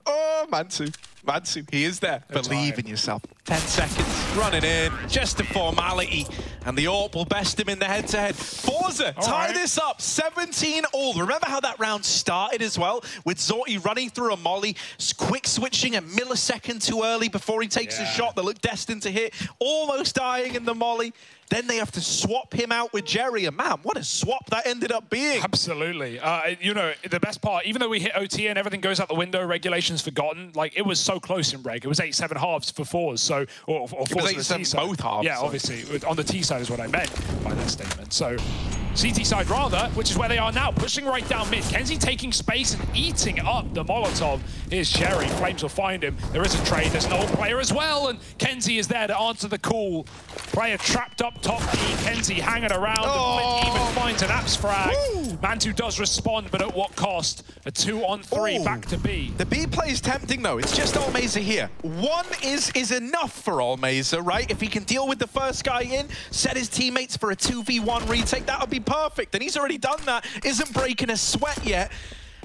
Oh, Mantu. Mantu, he is there. Believe in yourself. 10 seconds, running in, just a formality. And the AWP will best him in the head-to-head. forZe, tie this up, 17-all. Remember how that round started as well? With Zorti running through a molly, quick switching a millisecond too early before he takes a shot that looked destined to hit, almost dying in the molly. Then they have to swap him out with Jerry. And man, what a swap that ended up being. Absolutely. You know, the best part, even though we hit OT and everything goes out the window, regulations forgotten, like it was so close in reg. It was 8-7 halves for forZe, so, or it was 8-7 both halves. Yeah, obviously. On the T side is what I meant by that statement. So, CT side rather, which is where they are now, pushing right down mid. Kenzie taking space and eating up the Molotov. Here's Jerry. Flames will find him. There is a trade. There's an old player as well, and Kenzie is there to answer the call. Player trapped up top B. Kenzie hanging around, and even finds an Apps frag. Mantu does respond, but at what cost? A 2-on-3 back to B. The B play is tempting, though. It's just Almeza here. One is enough for Almeza, right? If he can deal with the first guy in, set his teammates for a 2v1 retake, that would be perfect. And he's already done that. Isn't breaking a sweat yet.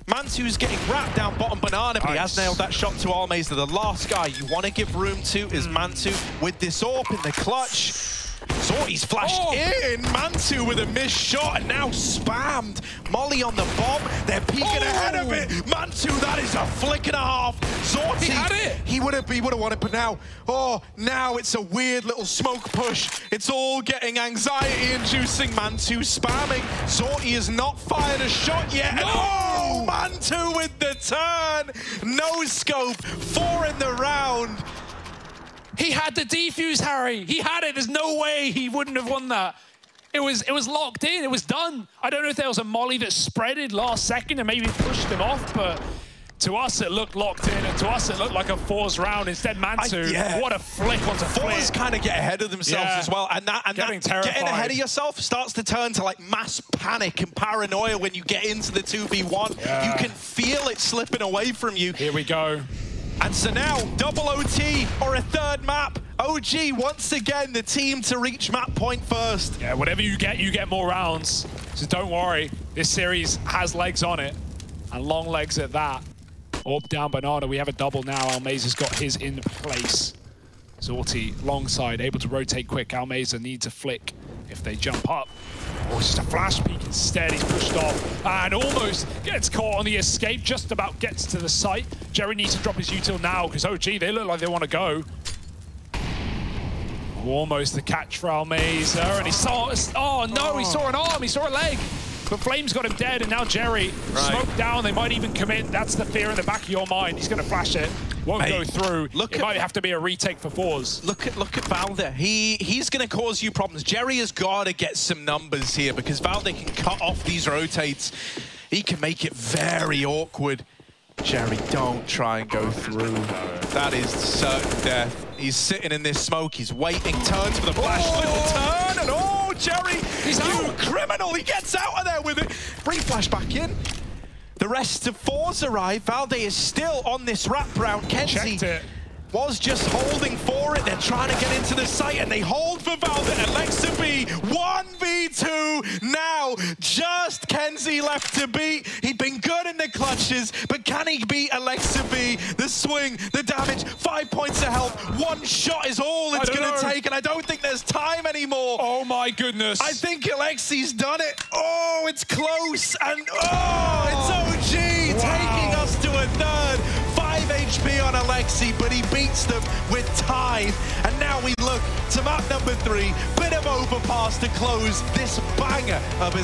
Mantu's getting wrapped down bottom Banana, but he has nailed that shot to Almeza. The last guy you want to give room to is Mantu with this AWP in the clutch. Zorti's flashed in. Mantu with a missed shot and now spammed. Molly on the bomb. They're peeking ahead of it. Mantu, that is a flick and a half. Zorti, he had it. He would have won it, but now, now it's a weird little smoke push. It's all getting anxiety-inducing. Mantu spamming. Zorti has not fired a shot yet. No! Mantu with the turn. No scope. 4 in the round. He had the defuse, Harry. He had it. There's no way he wouldn't have won that. It was locked in. It was done. I don't know if there was a molly that spreaded last second and maybe pushed him off, but to us it looked locked in, and to us it looked like a forZe round. Instead, Mansu, what a flick onto forZe kind of get ahead of themselves as well, and getting ahead of yourself starts to turn to like mass panic and paranoia when you get into the 2v1. You can feel it slipping away from you. Here we go. And so now, double OT or a third map. OG, once again, the team to reach map point first. Yeah, whatever you get more rounds. So don't worry, this series has legs on it, and long legs at that. Up, down, banana, we have a double now. Almeza has got his in place. Zorti, long side, able to rotate quick. Almeza needs a flick if they jump up. Oh, it's just a flash peek instead. He's pushed off and almost gets caught on the escape. Just about gets to the site. Jerry needs to drop his util now because OG, they look like they want to go. Almost the catch for Almeza, and he saw, he saw an arm, he saw a leg. But Flame's got him dead, and now Jerry smoked down. They might even commit. That's the fear in the back of your mind. He's going to flash it. Won't go through. It might have to be a retake for forZe. Look at Valde. He's going to cause you problems. Jerry has got to get some numbers here because Valde can cut off these rotates. He can make it very awkward. Jerry, don't try and go through. That is certain death. He's sitting in this smoke. He's waiting. Turns for the flash. Little turn. And Jerry, you criminal. He gets out of there with it. Bring flash back in. The rest of forZe arrive. Valde is still on this wrap round. kenzie was just holding for it. They're trying to get into the site, and they hold for Valde. Alexa B, 1v2 now. Just kenzie left to beat. He'd been good in the clutches, but can he beat Alexa B? The swing, the damage, 5 points of health. One shot is all it's going to take, and I don't think there's time anymore. Oh my goodness. I think Alexi's done it. Oh, it's close, and it's OG taking us to a third. 5 HP on Alexi, but he beats them with time. And now we look to map number 3. Bit of overpass to close this banger of a